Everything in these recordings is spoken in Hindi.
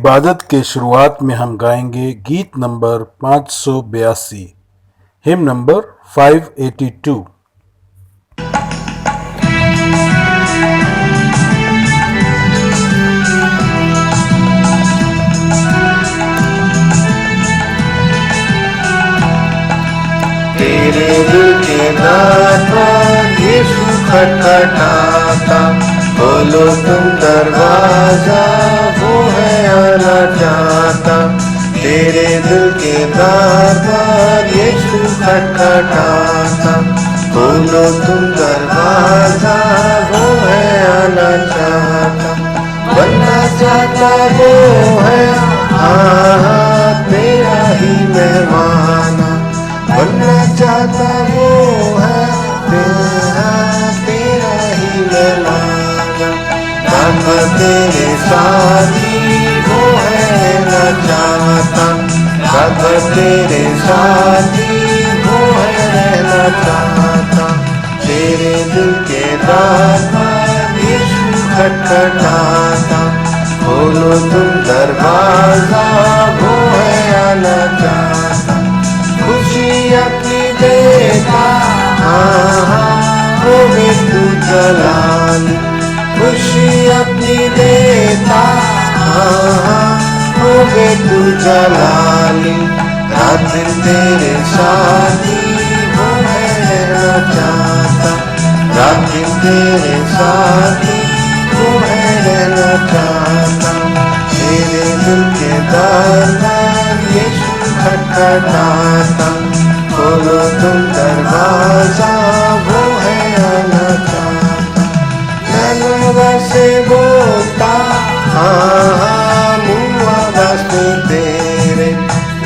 इबादत के शुरुआत में हम गाएंगे गीत नंबर 582, हिम नंबर 582। तेरे दिल के द्वार पर यीशु खटखटाता, खोलो तुम दरवाजा, वो है आना चाहता। तेरे दिल के द्वार पर यीशु खटखटाता, खोलो तुम दरवाजा, वो है आना चाहता। बनना चाहता वो है तेरा ही मेहमान, बनना चाहता वो है तेरा ही मेहमान। राधा तेरे साथी वो है रहना चाहता, राधा तेरे साथी वो है रहना चाहता। तेरे दिल के द्वार पर यीशु खटखटाता, खोलो तुम दरवाजा, वो है आना चाहता। खुशी अपनी देता होगे तू जलाली, खुशी अपनी देता होगे तू जलाली। रात तेरे साथी वो है रहना चाहता, रात तेरे साथी वो है रहना चाहता। तेरे दिल के द्वार पर यीशु खटखटाता, खोलो तुम दरवाजा, वो है आना चाहता। नैनवा से बोलता मुँह वास्ते तेरे,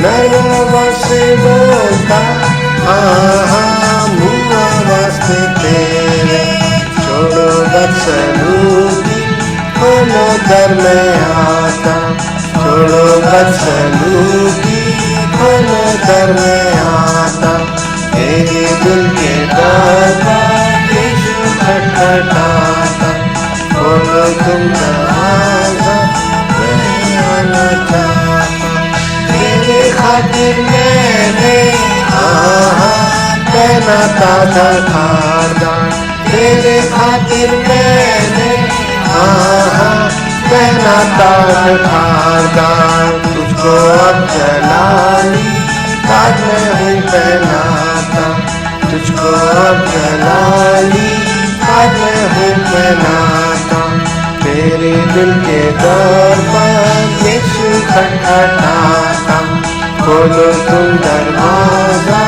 नैनवा से बोलता मुँह वास्ते तेरे। छोड़ो बदसलूकी, खोलो दर में आता, छोड़ो बदसलूकी, खोलो दर में आता। तेरे दिल के द्वार पर यीशु खटखटाता, खोलो तुम दरवाजा, मैं आना चाहता। तेरे खातिर मैंने पहना ताजा खारदान, तेरे खातिर मैंने पहना ताज खारदान। तुझको अब जलाली ताज में हूँ पहनाता, तुझको अब जलाली ताज में हूँ पहनाता। तेरे दिल के द्वार पर यीशु खटखटाता, खोलो तुम दरवाजा,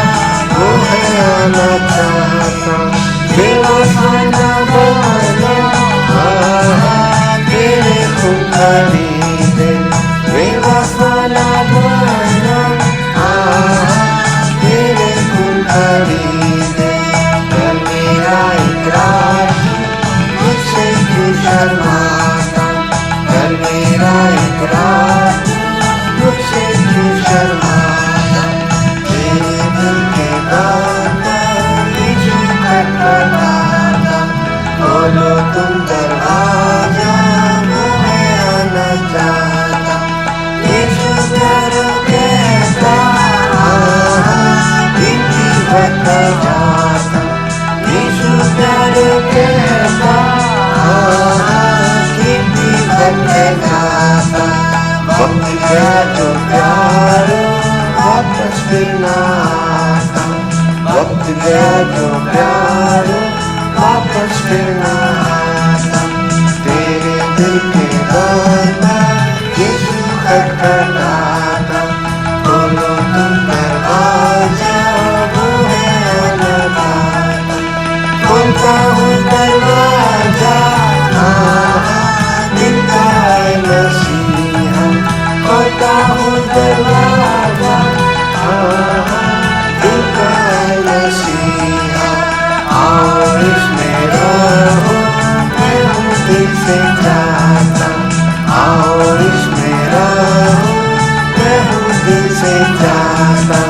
वो है आना चाहता। बेवफाना बना तेरे खून खरीदे, बेवफाना बना तेरे खून खरीदे। कर मेरा इकरार मुझसे क्यों शर्माता, कर मेरा इकरार मुझसे क्यों शर्माता। तेरे दिल के द्वार पर यीशु खटखटाता, खोलो तुम दरवाजा, वो है आना चाहता। यीशु प्यारो कहता बिनती बढ़ता जाता, यीशु प्यारो कहता बिनती बढ़ता जाता। वक्त गया जो प्यारो वापस फिर ना आता, वक्त गया जो प्यारो वापस फिर ना आता। तेरे दिल के द्वार पर यीशु खटखटाता, खोलो तुम दरवाजा, वो है आना चाहता। खोलता हूँ दरवाजा दिल का है मसीहा, खोलता हूँ दरवाजा दिल का है मसीहा। आओ इसमें रहो, मैं हूँ दिल से चाहता, आओ इसमें रहो, मैं हूँ दिल से चाहता।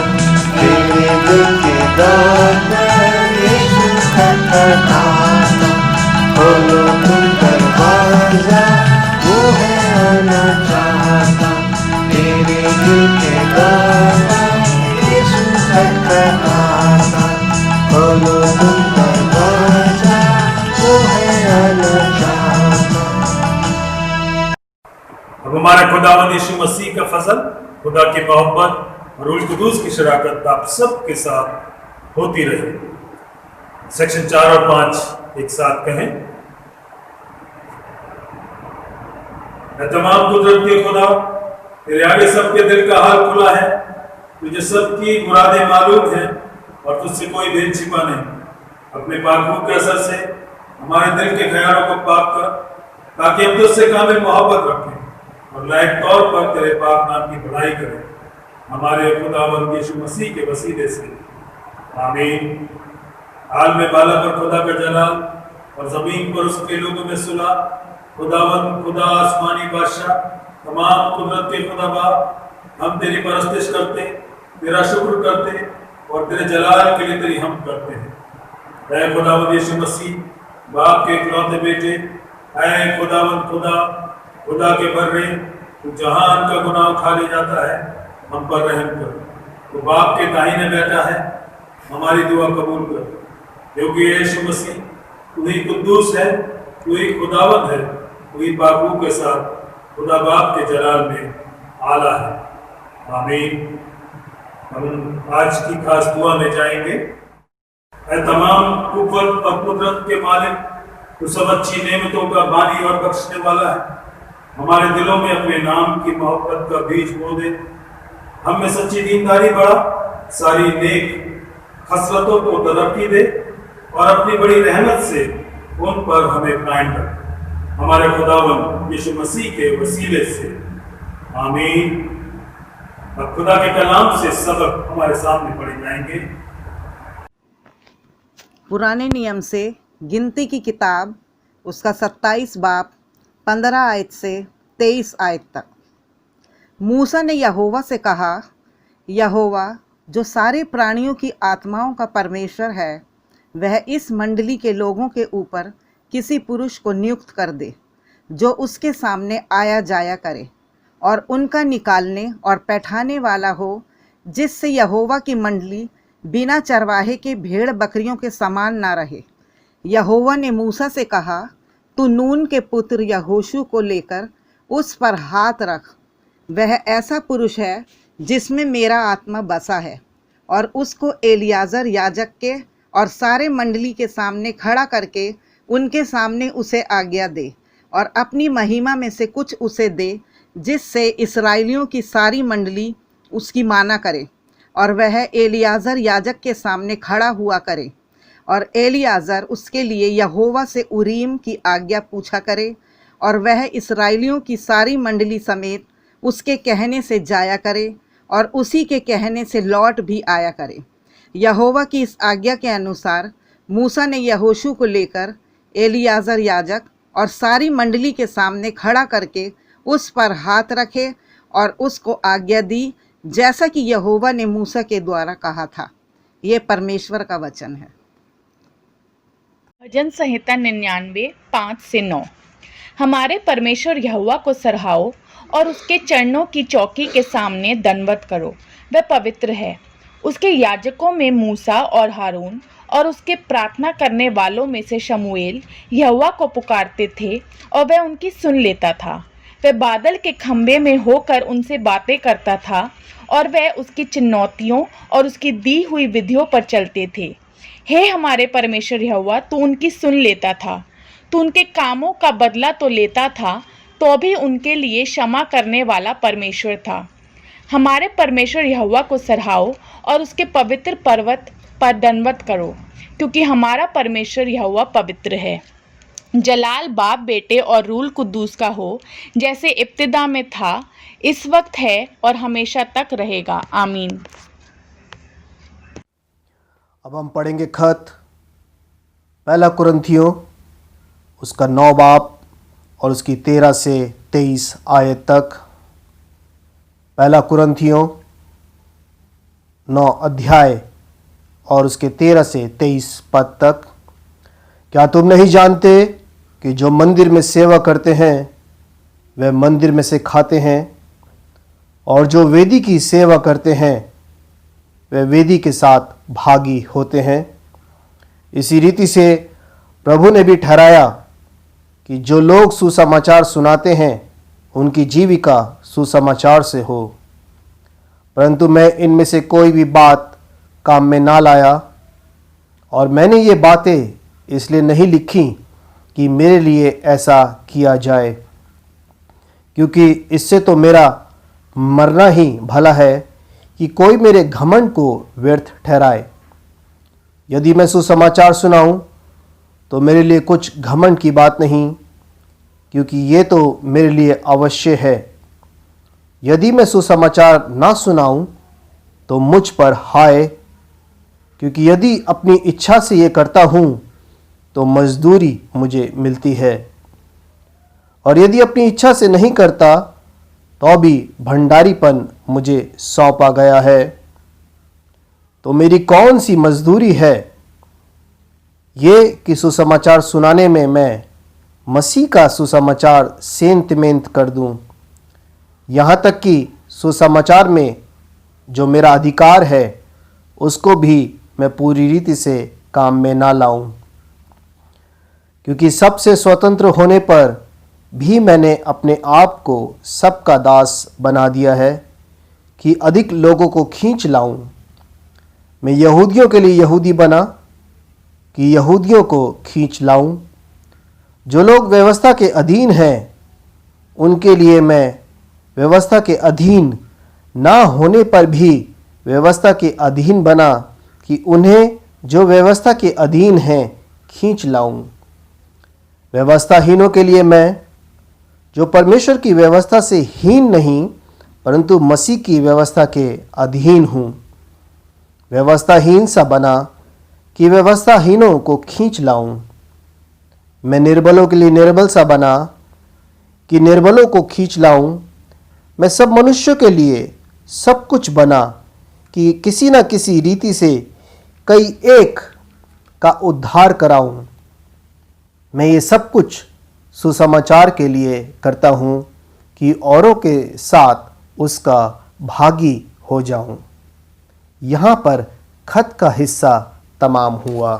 तेरे दिल के द्वार पर यीशु खटखटाता, खोलो तुम दरवाजा, वो है आना चाहता। खुदावंद यीशु मसीह का फजल, खुदा की मोहब्बत और रूह कुदूस की शराकत आप सब के साथ होती रहे। सेक्शन 4 और 5 एक साथ कहें। तमाम कुदरत के खुदा, तेरे आगे सबके दिल का हाल खुला है। तुझे सबकी मुरादें मालूम हैं और तुझसे कोई भेद छिपा नहीं। अपने पाक के असर से हमारे दिल के ख्यालों को पाक कर, ताकि हम तुझसे कामिल मोहब्बत रखें और लायक तौर पर तेरे पाक नाम की बढ़ाई करें, हमारे खुदावंद यीशु मसीह के वसीले से। आमीन। हाल में बाला पर खुदा का जलाल और जमीन पर उसके लोगों में सुलह। खुदावंद खुदा आसमानी बादशाह, तमाम कुदरत के खुदा बाप, हम तेरी परस्तिश करते, तेरा शुक्र करते और तेरे जलाल के लिए तेरी हम करते हैं। ऐ खुदावंद यीशु मसीह, बाप के इकलौते बेटे, ऐ खुदावंद खुदा, खुदा के बर्रे, तू जहान का गुनाह उठा ले जाता है, हम पर रहम कर। तो बाप के दाहिने बैठा है, हमारी दुआ कबूल कर, क्योंकि यीशु मसीह तू ही कुद्दूस है, तू ही खुदावंद है, तू ही बापू के साथ खुदा बाप के जलाल में आला है। आमीन। हम आज की खास दुआ में जाएंगे। ऐ तमाम कुव्वत और कुदरत के मालिक, तू सब अच्छी नेमतों का बानी और बख्शने वाला है। हमारे दिलों में अपने नाम की मोहब्बत का बीज बो दे। हम में सच्ची दीनदारी बढ़ा, सारी नेक खसलतों को तरक्की दे और अपनी बड़ी रहमत से उन पर हमें कायम रख, हमारे खुदावंद यीशु मसीह के वसीले से। आमीन। अब खुदा के कलाम से सबक हमारे सामने पढ़े जाएंगे। पुराने नियम से गिनती की किताब, उसका 27 बाब 15 आयत से 23 आयत तक। मूसा ने यहोवा से कहा, यहोवा जो सारे प्राणियों की आत्माओं का परमेश्वर है, वह इस मंडली के लोगों के ऊपर किसी पुरुष को नियुक्त कर दे, जो उसके सामने आया जाया करे और उनका निकालने और बैठाने वाला हो, जिससे यहोवा की मंडली बिना चरवाहे के भेड़ बकरियों के समान ना रहे। यहोवा ने मूसा से कहा, तू नून के पुत्र यहोशू को लेकर उस पर हाथ रख। वह ऐसा पुरुष है जिसमें मेरा आत्मा बसा है, और उसको एलियाजर याजक के और सारे मंडली के सामने खड़ा करके उनके सामने उसे आज्ञा दे, और अपनी महिमा में से कुछ उसे दे, जिससे इस्राएलियों की सारी मंडली उसकी माना करे, और वह एलियाजर याजक के सामने खड़ा हुआ करे, और एलियाजर उसके लिए यहोवा से उरीम की आज्ञा पूछा करे, और वह इस्राएलियों की सारी मंडली समेत उसके कहने से जाया करे और उसी के कहने से लौट भी आया करे। यहोवा की इस आज्ञा के अनुसार मूसा ने यहोशू को लेकर एलियाजर याजक और सारी मंडली के सामने खड़ा करके उस पर हाथ रखे और उसको आज्ञा दी, जैसा कि यहोवा ने मूसा के द्वारा कहा था। ये परमेश्वर का वचन है। भजन संहिता 99 5 से 9। हमारे परमेश्वर यहोवा को सराहो और उसके चरणों की चौकी के सामने दंडवत करो। वह पवित्र है। उसके याजकों में मूसा और हारून और उसके प्रार्थना करने वालों में से शमूएल यहोवा को पुकारते थे और वह उनकी सुन लेता था। वह बादल के खंभे में होकर उनसे बातें करता था और वह उसकी चिन्नौतियों और उसकी दी हुई विधियों पर चलते थे। हे हमारे परमेश्वर यहोवा, तू उनकी सुन लेता था। तू उनके कामों का बदला तो लेता था, तो भी उनके लिए क्षमा करने वाला परमेश्वर था। हमारे परमेश्वर यहोवा को सराहो और उसके पवित्र पर्वत पर दंडवत करो, क्योंकि हमारा परमेश्वर यहोवा पवित्र है। जलाल बाप बेटे और रूल कुद्दूस का हो, जैसे इब्तिदा में था, इस वक्त है और हमेशा तक रहेगा। आमीन। अब हम पढ़ेंगे खत पहला कुरिन्थियों, उसका 9 बाब और उसकी 13 से 23 आयत तक। पहला कुरिन्थियों 9 अध्याय और उसके 13 से 23 पद तक। क्या तुम नहीं जानते कि जो मंदिर में सेवा करते हैं वे मंदिर में से खाते हैं, और जो वेदी की सेवा करते हैं वे वेदी के साथ भागी होते हैं। इसी रीति से प्रभु ने भी ठहराया कि जो लोग सुसमाचार सुनाते हैं उनकी जीविका सुसमाचार से हो, परंतु मैं इनमें से कोई भी बात काम में ना लाया। और मैंने ये बातें इसलिए नहीं लिखी कि मेरे लिए ऐसा किया जाए, क्योंकि इससे तो मेरा मरना ही भला है कि कोई मेरे घमंड को व्यर्थ ठहराए। यदि मैं सुसमाचार सुनाऊं तो मेरे लिए कुछ घमंड की बात नहीं, क्योंकि ये तो मेरे लिए अवश्य है। यदि मैं सुसमाचार ना सुनाऊं तो मुझ पर हाय, क्योंकि यदि अपनी इच्छा से ये करता हूं तो मजदूरी मुझे मिलती है, और यदि अपनी इच्छा से नहीं करता तो भी भंडारीपन मुझे सौंपा गया है। तो मेरी कौन सी मजदूरी है? ये कि सुसमाचार सुनाने में मैं मसीह का सुसमाचार सेंत मेंत कर दूं, यहाँ तक कि सुसमाचार में जो मेरा अधिकार है उसको भी मैं पूरी रीति से काम में ना लाऊं, क्योंकि सबसे स्वतंत्र होने पर भी मैंने अपने आप को सबका दास बना दिया है कि अधिक लोगों को खींच लाऊं। मैं यहूदियों के लिए यहूदी बना कि यहूदियों को खींच लाऊं। जो लोग व्यवस्था के अधीन हैं उनके लिए मैं व्यवस्था के अधीन ना होने पर भी व्यवस्था के अधीन बना कि उन्हें जो व्यवस्था के अधीन हैं खींच लाऊं। व्यवस्थाहीनों के लिए मैं, जो परमेश्वर की व्यवस्था से हीन नहीं परंतु मसीह की व्यवस्था के अधीन हूँ, व्यवस्थाहीन सा बना कि व्यवस्थाहीनों को खींच लाऊं। मैं निर्बलों के लिए निर्बल सा बना कि निर्बलों को खींच लाऊं। मैं सब मनुष्यों के लिए सब कुछ बना कि किसी न किसी रीति से कई एक का उद्धार कराऊं। मैं ये सब कुछ सुसमाचार के लिए करता हूँ कि औरों के साथ उसका भागी हो जाऊं। यहाँ पर खत का हिस्सा तमाम हुआ।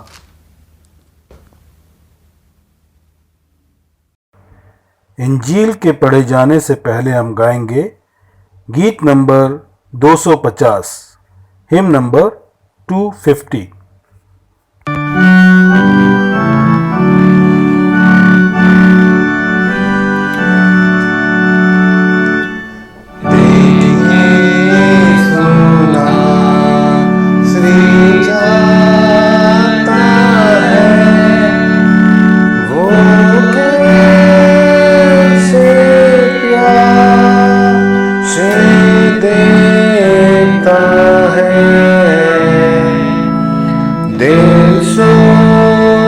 इंजील के पढ़े जाने से पहले हम गाएंगे गीत नंबर 250, हिम नंबर 250। देशों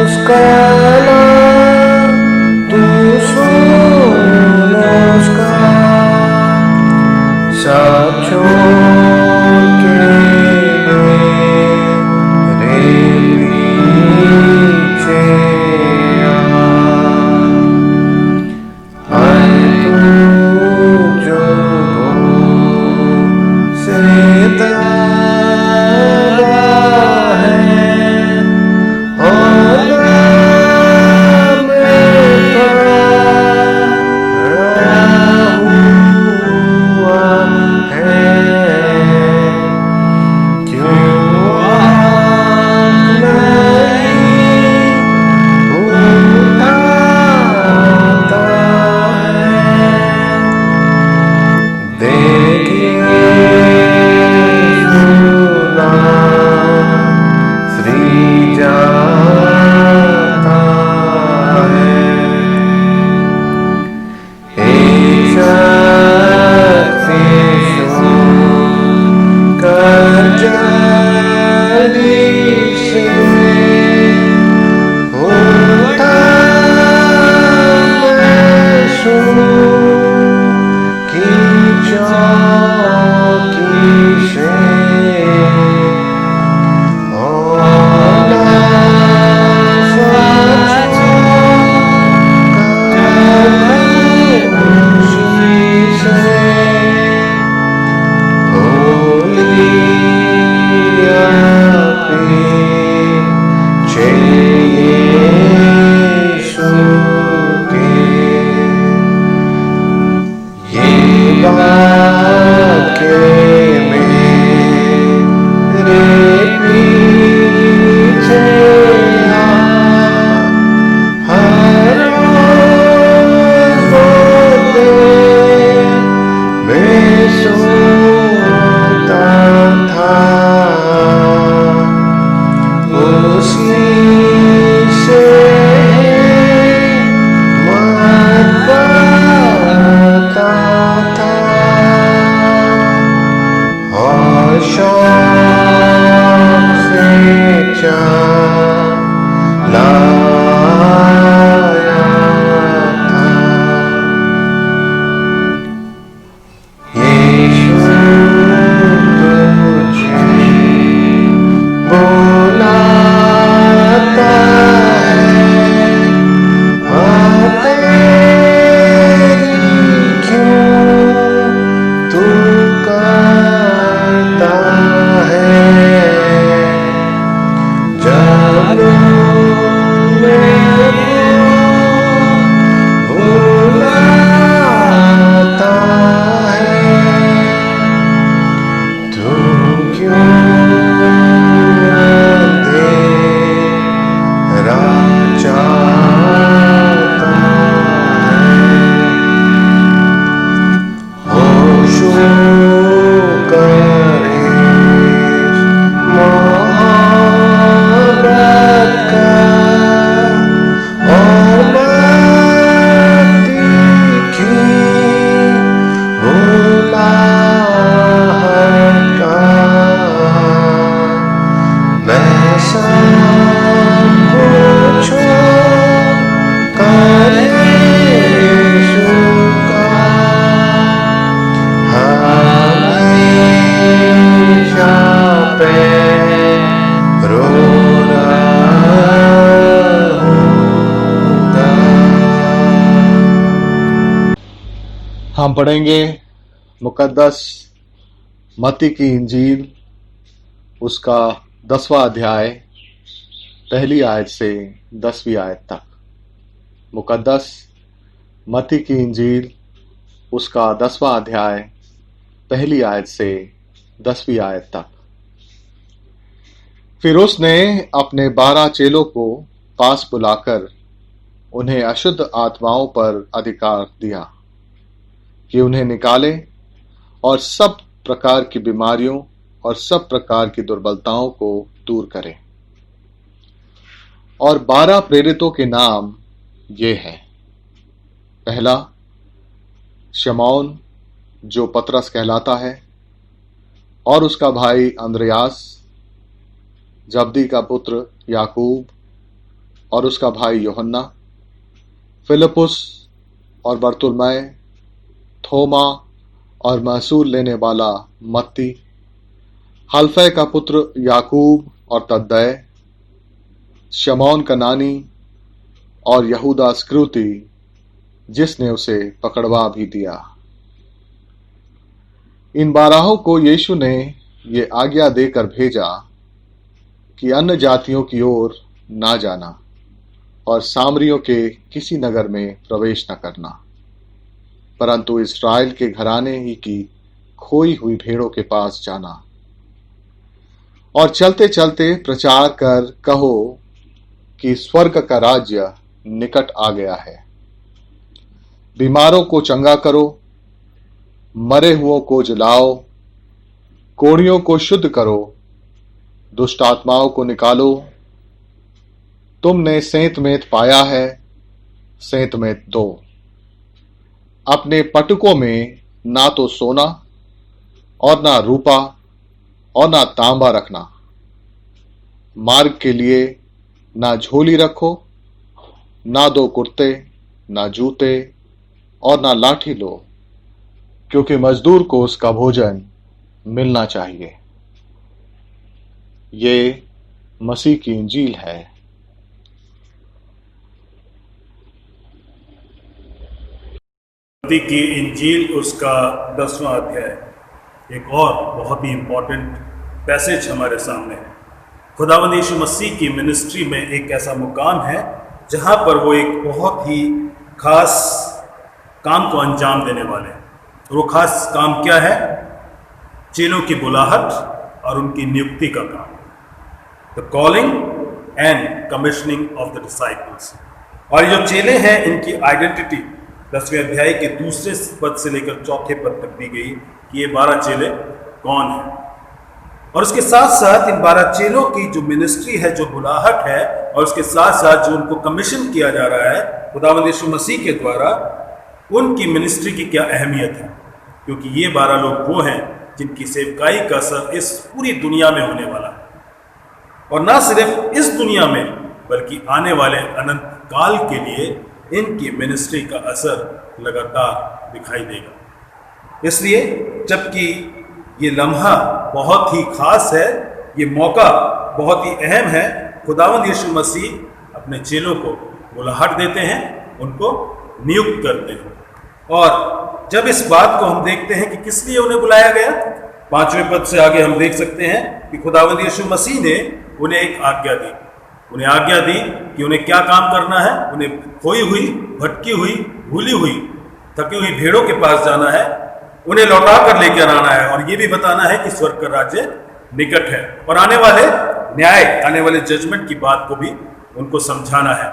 शौक से चलाया था। यीशु तुझे बुलाता है, तेरी क्यों तू करता है। जब मेरे बुलाता है, तू क्यों तेरा चाहता है। होशो करे मोहब्बत का और बाती की बुलाहट का। वैसा पूछो कर यीशु का, हमेशा पे रो रहूंगा। हम पढ़ेंगे मुकद्दस मत्ती की इंजील, उसका 10वां अध्याय, पहली आयत से 10वीं आयत तक। मुकद्दस मत्ती की इंजील, उसका 10वां अध्याय, पहली आयत से 10वीं आयत तक। फिर उसने अपने 12 चेलों को पास बुलाकर उन्हें अशुद्ध आत्माओं पर अधिकार दिया कि उन्हें निकाले और सब प्रकार की बीमारियों और सब प्रकार की दुर्बलताओं को दूर करें। और 12 प्रेरितों के नाम ये हैं। पहला, शमौन जो पतरस कहलाता है, और उसका भाई अंद्रयास, जब्दी का पुत्र याकूब और उसका भाई यूहन्ना, फिलिपुस और बरतुल्मै, थोमा और महसूल लेने वाला मत्ती, हल्फै का पुत्र याकूब और तद्दै, शमौन कनानी और यहूदा इस्करियोती जिसने उसे पकड़वा भी दिया। इन 12 को यीशु ने ये आज्ञा देकर भेजा कि अन्य जातियों की ओर ना जाना और सामरियों के किसी नगर में प्रवेश न करना, परंतु इस्राएल के घराने ही की खोई हुई भेड़ों के पास जाना। और चलते चलते प्रचार कर कहो कि स्वर्ग का राज्य निकट आ गया है। बीमारों को चंगा करो, मरे हुओं को जिलाओ, कोढ़ियों को शुद्ध करो, दुष्ट आत्माओं को निकालो। तुमने सेंतमेंत पाया है, सेंतमेंत दो। अपने पटुकों में ना तो सोना और ना रूपा और ना तांबा रखना। मार्ग के लिए ना झोली रखो, ना 2 कुर्ते, ना जूते और ना लाठी लो, क्योंकि मजदूर को उसका भोजन मिलना चाहिए। ये मसीह की इंजील है। मत्ती की इंजील, उसका 10वां अध्याय। एक और बहुत ही इंपॉर्टेंट पैसेज हमारे सामने है। खुदावंद यीशु मसीह की मिनिस्ट्री में एक ऐसा मुकाम है जहां पर वो एक बहुत ही खास काम को अंजाम देने वाले हैं। वो खास काम क्या है? चेलों की बुलाहट और उनकी नियुक्ति का काम, the calling and commissioning of the disciples. और जो चेले हैं, इनकी आइडेंटिटी 10वें अध्याय के 2 पद से लेकर 4 पद तक दी गई कि ये 12 चेले कौन हैं। और उसके साथ साथ इन 12 चेलों की जो मिनिस्ट्री है, जो बुलाहट है, और उसके साथ साथ जो उनको कमीशन किया जा रहा है खुदावंद यीशु मसीह के द्वारा, उनकी मिनिस्ट्री की क्या अहमियत है। क्योंकि ये 12 लोग वो हैं जिनकी सेवकाई का असर इस पूरी दुनिया में होने वाला है, और ना सिर्फ इस दुनिया में बल्कि आने वाले अनंत काल के लिए इनकी मिनिस्ट्री का असर लगातार दिखाई देगा। इसलिए जबकि ये लम्हा बहुत ही खास है, ये मौका बहुत ही अहम है, खुदावंद यीशु मसीह अपने चेलों को बुलाहट देते हैं, उनको नियुक्त करते हैं। और जब इस बात को हम देखते हैं कि किस लिए उन्हें बुलाया गया, 5वें पद से आगे हम देख सकते हैं कि खुदावंद यीशु मसीह ने उन्हें एक आज्ञा दी। उन्हें आज्ञा दी कि उन्हें क्या काम करना है। उन्हें खोई हुई, भटकी हुई, भूली हुई, थकी हुई भेड़ों के पास जाना है, उन्हें लौटा कर लेकर आना है, और ये भी बताना है कि स्वर्ग का राज्य निकट है, और आने वाले न्याय, आने वाले जजमेंट की बात को भी उनको समझाना है,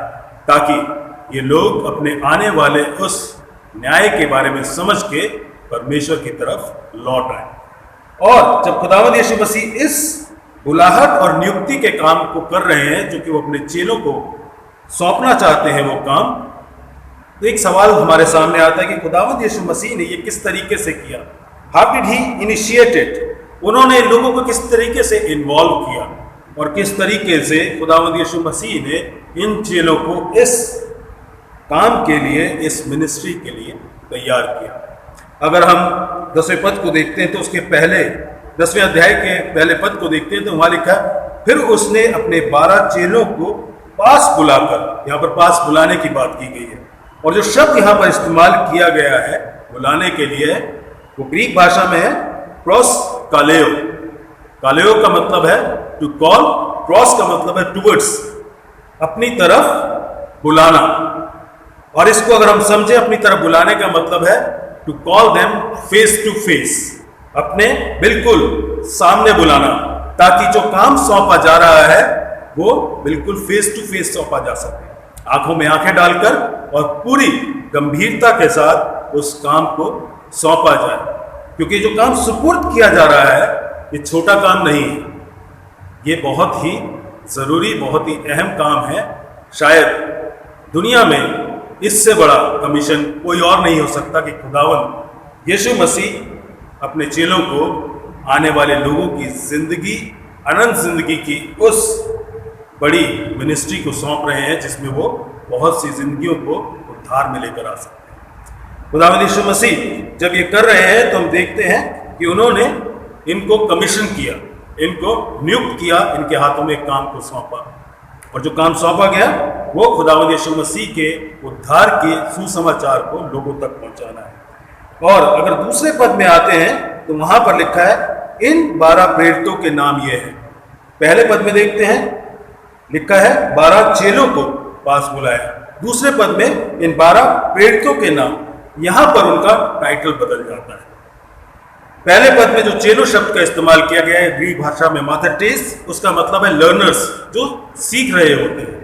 ताकि ये लोग अपने आने वाले उस न्याय के बारे में समझ के परमेश्वर की तरफ लौट आए। और जब खुदावंद यीशु मसीह इस बुलाहट और नियुक्ति के काम को कर रहे हैं, जो कि वो अपने चेलों को सौंपना चाहते हैं वो काम, तो एक सवाल हमारे सामने आता है कि खुदावंद यीशु मसीह ने ये किस तरीके से किया। How did he initiate it? उन्होंने लोगों को किस तरीके से इन्वॉल्व किया, और किस तरीके से खुदावंद यीशु मसीह ने इन चेलों को इस काम के लिए, इस मिनिस्ट्री के लिए तैयार किया। अगर हम 10वें पद को देखते हैं तो उसके पहले 10वें अध्याय के पहले पद को देखते हैं तो वहां लिखा है, फिर उसने अपने 12 चेलों को पास बुलाकर, यहाँ पर पास बुलाने की बात की गई है, और जो शब्द यहाँ पर इस्तेमाल किया गया है बुलाने के लिए, वो ग्रीक भाषा में है प्रोस कालेओ। कालेओ का मतलब है टू कॉल, क्रॉस का मतलब है टुवर्ड्स, अपनी तरफ बुलाना। और इसको अगर हम समझे, अपनी तरफ बुलाने का मतलब है to call them face to face, अपने बिल्कुल सामने बुलाना, ताकि जो काम सौंपा जा रहा है वो बिल्कुल फेस टू फेस सौंपा जा सके, आंखों में आंखें डालकर और पूरी गंभीरता के साथ उस काम को सौंपा जाए। क्योंकि जो काम सुपुर्द किया जा रहा है ये छोटा काम नहीं है, ये बहुत ही ज़रूरी, बहुत ही अहम काम है। शायद दुनिया में इससे बड़ा कमीशन कोई और नहीं हो सकता कि खुदावंद यीशु मसीह अपने चेलों को आने वाले लोगों की जिंदगी, अनंत जिंदगी की उस बड़ी मिनिस्ट्री को सौंप रहे हैं, जिसमें वो बहुत सी जिंदगियों को उद्धार में लेकर आ सकते हैं। खुदावंद यीशु मसीह जब ये कर रहे हैं तो हम देखते हैं कि उन्होंने इनको कमीशन किया, इनको नियुक्त किया, इनके हाथों में एक काम को सौंपा, और जो काम सौंपा गया वो खुदावंद यीशु मसीह के उद्धार के सुसमाचार को लोगों तक पहुंचाना है। और अगर दूसरे पद में आते हैं तो वहां पर लिखा है इन 12 प्रेरितों के नाम ये हैं। पहले पद में देखते हैं लिखा है 12 चेलों को पास बुलाया। दूसरे पद में इन 12 प्रेरितों के नाम, यहां पर उनका टाइटल बदल जाता है। पहले पद में जो चेलो शब्द का इस्तेमाल किया गया है ग्रीक भाषा में माथेटेस, उसका मतलब है लर्नर्स, जो सीख रहे होते हैं।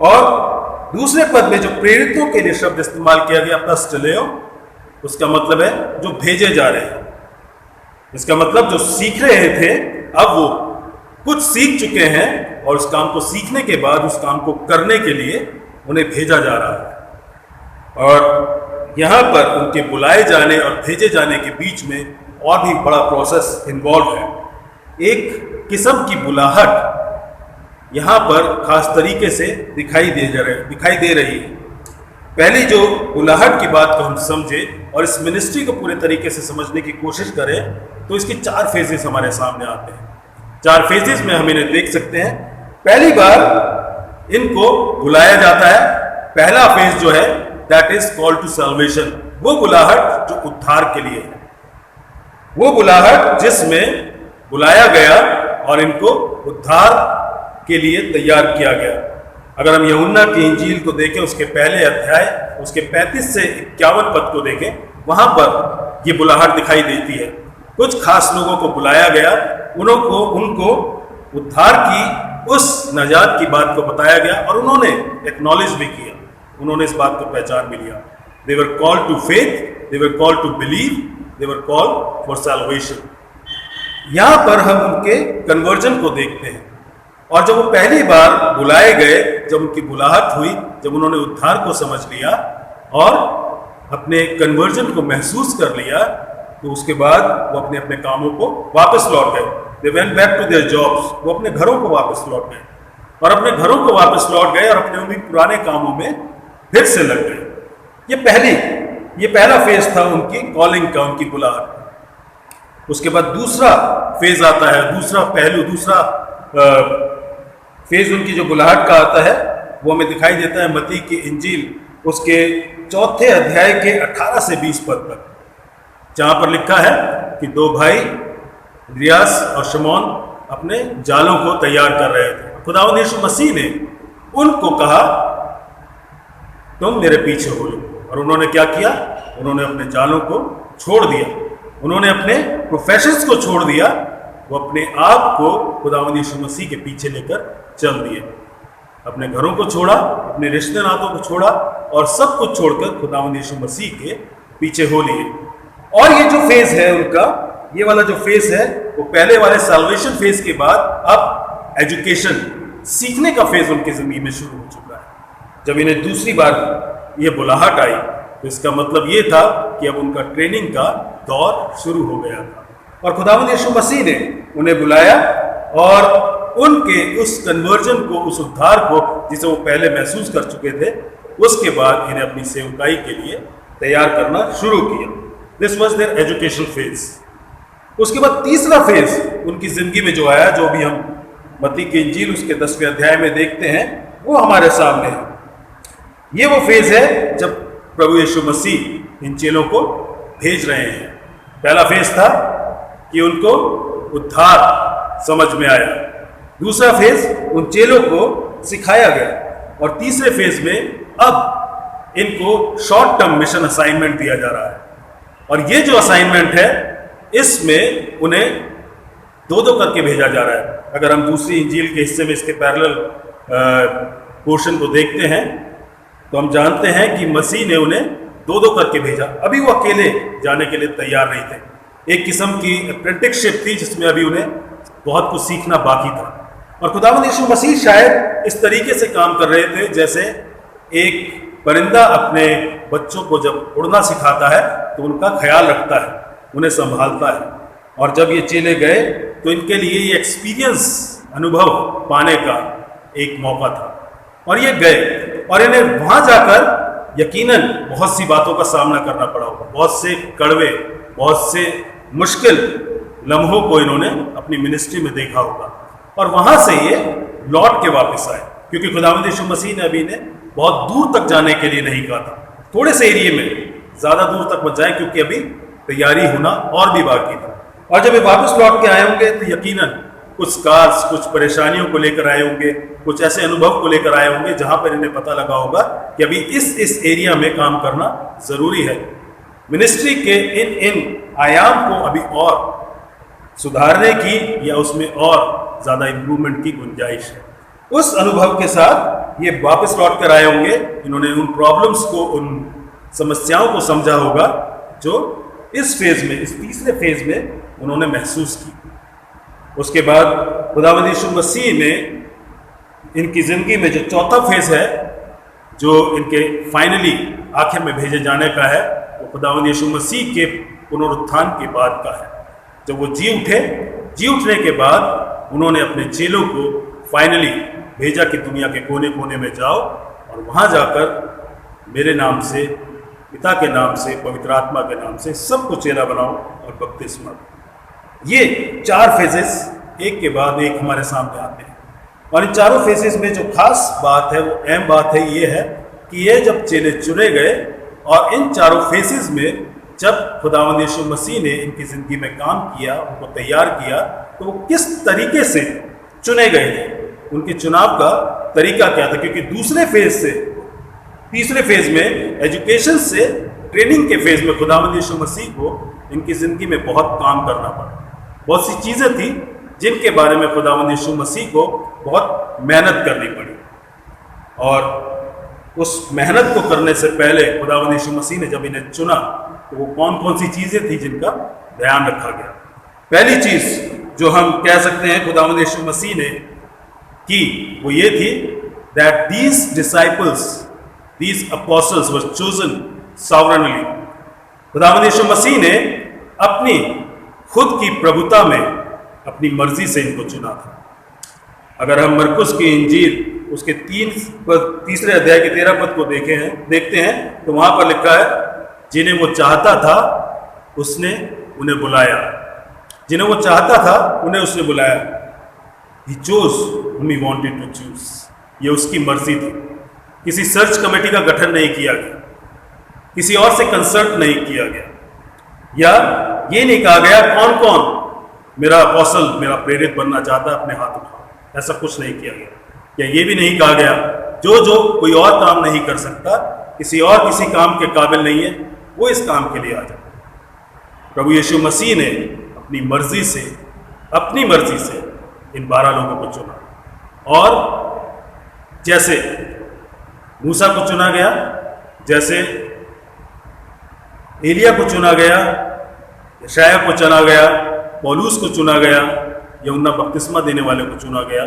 और दूसरे पद में जो प्रेरितों के लिए शब्द इस्तेमाल किया गया प्लस्टलेओ, उसका मतलब है जो भेजे जा रहे हैं। इसका मतलब जो सीख रहे थे अब वो कुछ सीख चुके हैं, और उस काम को सीखने के बाद उस काम को करने के लिए उन्हें भेजा जा रहा है। और यहाँ पर उनके बुलाए जाने और भेजे जाने के बीच में और भी बड़ा प्रोसेस इन्वॉल्व है। एक किस्म की बुलाहट यहाँ पर खास तरीके से दिखाई दे रही है। पहली जो बुलाहट की बात को हम समझें और इस मिनिस्ट्री को पूरे तरीके से समझने की कोशिश करें तो इसकी 4 फेजेस हमारे सामने आते हैं। 4 फेजेस में हम इन्हें देख सकते हैं। पहली बार इनको बुलाया जाता है, पहला फेज जो है that is call to salvation, वो बुलाहट जो उद्धार के लिए है, वो बुलाहट जिसमें बुलाया गया और इनको उद्धार के लिए तैयार किया गया। अगर हम यूहन्ना की इंजील को देखें, उसके पहले अध्याय उसके 35 से 51 पद को देखें, वहां पर ये बुलाहट दिखाई देती है। कुछ खास लोगों को बुलाया गया, उनको उद्धार की उस नजात की बात को बताया गया और उन्होंने एक्नॉलेज भी किया, उन्होंने इस बात को पहचान भी लिया। They were called to faith, they were called to believe, they were called for salvation. यहां पर हम उनके कन्वर्जन को देखते हैं। और जब वो पहली बार बुलाए गए, जब उनकी बुलाहट हुई, जब उन्होंने उद्धार को समझ लिया और अपने कन्वर्जन को महसूस कर लिया, तो उसके बाद वो अपने अपने कामों को वापस लौट गए। They went back to their jobs, वो अपने घरों को वापस लौट गए और अपने घरों को वापस लौट गए और अपने उन्हीं पुराने कामों में फिर से लग गए। ये पहला फेज था उनकी कॉलिंग का, उनकी बुलाहट। उसके बाद दूसरा फेज आता है, दूसरा फेज उनकी जो बुलाहट का आता है वो हमें दिखाई देता है मत्ती की इंजील उसके 4 अध्याय के 18 से 20 पद तक, जहां पर लिखा है कि 2 भाई इंद्रियास और शमौन अपने जालों को तैयार कर रहे थे। खुदावंद यीशु मसीह ने उनको कहा तुम मेरे पीछे हो लो, और उन्होंने क्या किया? उन्होंने अपने जालों को छोड़ दिया, उन्होंने अपने प्रोफेशंस को छोड़ दिया, वो अपने आप को खुदावंद यीशु मसीह के पीछे लेकर चल दिए। अपने घरों को छोड़ा, अपने रिश्ते नातों को छोड़ा और सब कुछ छोड़कर खुदावंद यीशु मसीह के पीछे हो लिए। और ये जो फेज है उनका, ये वाला जो फेज है वो पहले वाले सैल्वेशन फेज के बाद अब एजुकेशन, सीखने का फेज उनकी जिंदगी में शुरू हो चुका है। जब इन्हें दूसरी बार ये बुलाहट आई तो इसका मतलब ये था कि अब उनका ट्रेनिंग का दौर शुरू हो गया था और खुदावंद यीशु मसीह ने उन्हें बुलाया और उनके उस कन्वर्जन को, उस उद्धार को जिसे वो पहले महसूस कर चुके थे, उसके बाद इन्हें अपनी सेवकाई के लिए तैयार करना शुरू किया। This was there education phase. उसके बाद तीसरा फेज उनकी जिंदगी में जो आया, जो भी हम मत्ती की इंजील उसके 10वें अध्याय में देखते हैं, वो हमारे सामने है। ये वो फेज है जब प्रभु यीशु मसीह इन चेलों को भेज रहे हैं। पहला फेज था कि उनको उद्धार समझ में आया, दूसरा फेज उन चेलों को सिखाया गया और तीसरे फेज में अब इनको शॉर्ट टर्म मिशन असाइनमेंट दिया जा रहा है। और ये जो असाइनमेंट है इसमें उन्हें 2-2 करके भेजा जा रहा है। अगर हम दूसरी इंजील के हिस्से में इसके पैरेलल पोर्शन को देखते हैं तो हम जानते हैं कि मसीह ने उन्हें 2-2 करके भेजा। अभी वो अकेले जाने के लिए तैयार नहीं थे। एक किस्म की अप्रेंटिसशिप थी जिसमें अभी उन्हें बहुत कुछ सीखना बाकी था। और खुदावंद यीशु मसीह शायद इस तरीके से काम कर रहे थे जैसे एक परिंदा अपने बच्चों को जब उड़ना सिखाता है तो उनका ख्याल रखता है, उन्हें संभालता है। और जब ये चले गए तो इनके लिए ये एक्सपीरियंस, अनुभव पाने का एक मौका था और ये गए और इन्हें वहाँ जाकर यकीनन बहुत सी बातों का सामना करना पड़ा होगा। बहुत से कड़वे, बहुत से मुश्किल लम्हों को इन्होंने अपनी मिनिस्ट्री में देखा होगा और वहाँ से ये लौट के वापस आए, क्योंकि खुदावंद यीशु मसीह ने अभी इन्हें बहुत दूर तक जाने के लिए नहीं कहा था। थोड़े से एरिया में, ज़्यादा दूर तक मत जाए क्योंकि अभी तैयारी होना और भी बाकी था। और जब ये वापस लौट के आए होंगे तो यकीनन कुछ स्कार्स, कुछ परेशानियों को लेकर आए होंगे, कुछ ऐसे अनुभव को लेकर आए होंगे जहाँ पर इन्हें पता लगा होगा कि अभी इस एरिया में काम करना ज़रूरी है। मिनिस्ट्री के इन आयाम को अभी और सुधारने की या उसमें और ज़्यादा इम्प्रूवमेंट की गुंजाइश है। उस अनुभव के साथ ये वापस लौट कर आए होंगे। इन्होंने उन प्रॉब्लम्स को, उन समस्याओं को समझा होगा जो इस फेज में, इस तीसरे फेज में उन्होंने महसूस की। उसके बाद खुदावंद यीशु मसीह ने इनकी ज़िंदगी में जो चौथा फेज है, जो इनके फाइनली आखिर में भेजे जाने का है, वो खुदावंद यीशु मसीह के पुनरुत्थान के बाद का है। जब वो जी उठने के बाद उन्होंने अपने चेलों को फाइनली भेजा कि दुनिया के कोने कोने में जाओ और वहाँ जाकर मेरे नाम से, पिता के नाम से, पवित्र आत्मा के नाम से सबको चेला बनाओ और बपतिस्मा दो। ये 4 फेजेस एक के बाद एक हमारे सामने आते हैं और इन चारों फेजेस में जो खास बात है, वो अहम बात है, ये है कि ये जब चेले चुने गए और इन चारों फेजेस में जब खुदावंद यीशु मसीह ने इनकी ज़िंदगी में काम किया, उनको तैयार किया, तो वो किस तरीके से चुने गए थे, उनके चुनाव का तरीका क्या था। क्योंकि दूसरे फेज से तीसरे फेज में, एजुकेशन से ट्रेनिंग के फेज में खुदावंद यीशु मसीह को इनकी ज़िंदगी में बहुत काम करना पड़ा। बहुत सी चीज़ें थी जिनके बारे में खुदावंद यीशु मसीह को बहुत मेहनत करनी पड़ी और उस मेहनत को करने से पहले खुदावंद यीशु मसीह ने जब इन्हें चुना तो वो कौन कौन सी चीज़ें थी जिनका ध्यान रखा गया। पहली चीज़ जो हम कह सकते हैं खुदावंद यीशु मसीह ने की, वो ये थी that these disciples, these apostles were chosen sovereignly। खुदावंद यीशु मसीह ने अपनी खुद की प्रभुता में अपनी मर्जी से इनको चुना था। अगर हम मरकुस की इंजील उसके 3 अध्याय के 13 पद को देखते हैं तो वहां पर लिखा है, जिन्हें वो चाहता था उसने उन्हें बुलाया। जिन्हें वो चाहता था उन्हें उसने बुलाया। He chose whom he wanted to choose। ये उसकी मर्जी थी। किसी सर्च कमेटी का गठन नहीं किया गया, किसी और से कंसल्ट नहीं किया गया, या ये नहीं कहा गया कौन कौन मेरा अपोस्टल, मेरा प्रेरित बनना चाहता है, अपने हाथ उठाओ। ऐसा कुछ नहीं किया गया। या ये भी नहीं कहा गया जो कोई और काम नहीं कर सकता, किसी काम के काबिल नहीं है, वो इस काम के लिए आ जाए। प्रभु यीशु मसीह ने अपनी मर्जी से इन 12 लोगों को चुना। और जैसे मूसा को चुना गया, जैसे एलिया को चुना गया, यशाया को चुना गया, पौलुस को चुना गया, यूहन्ना बपतिस्मा देने वाले को चुना गया,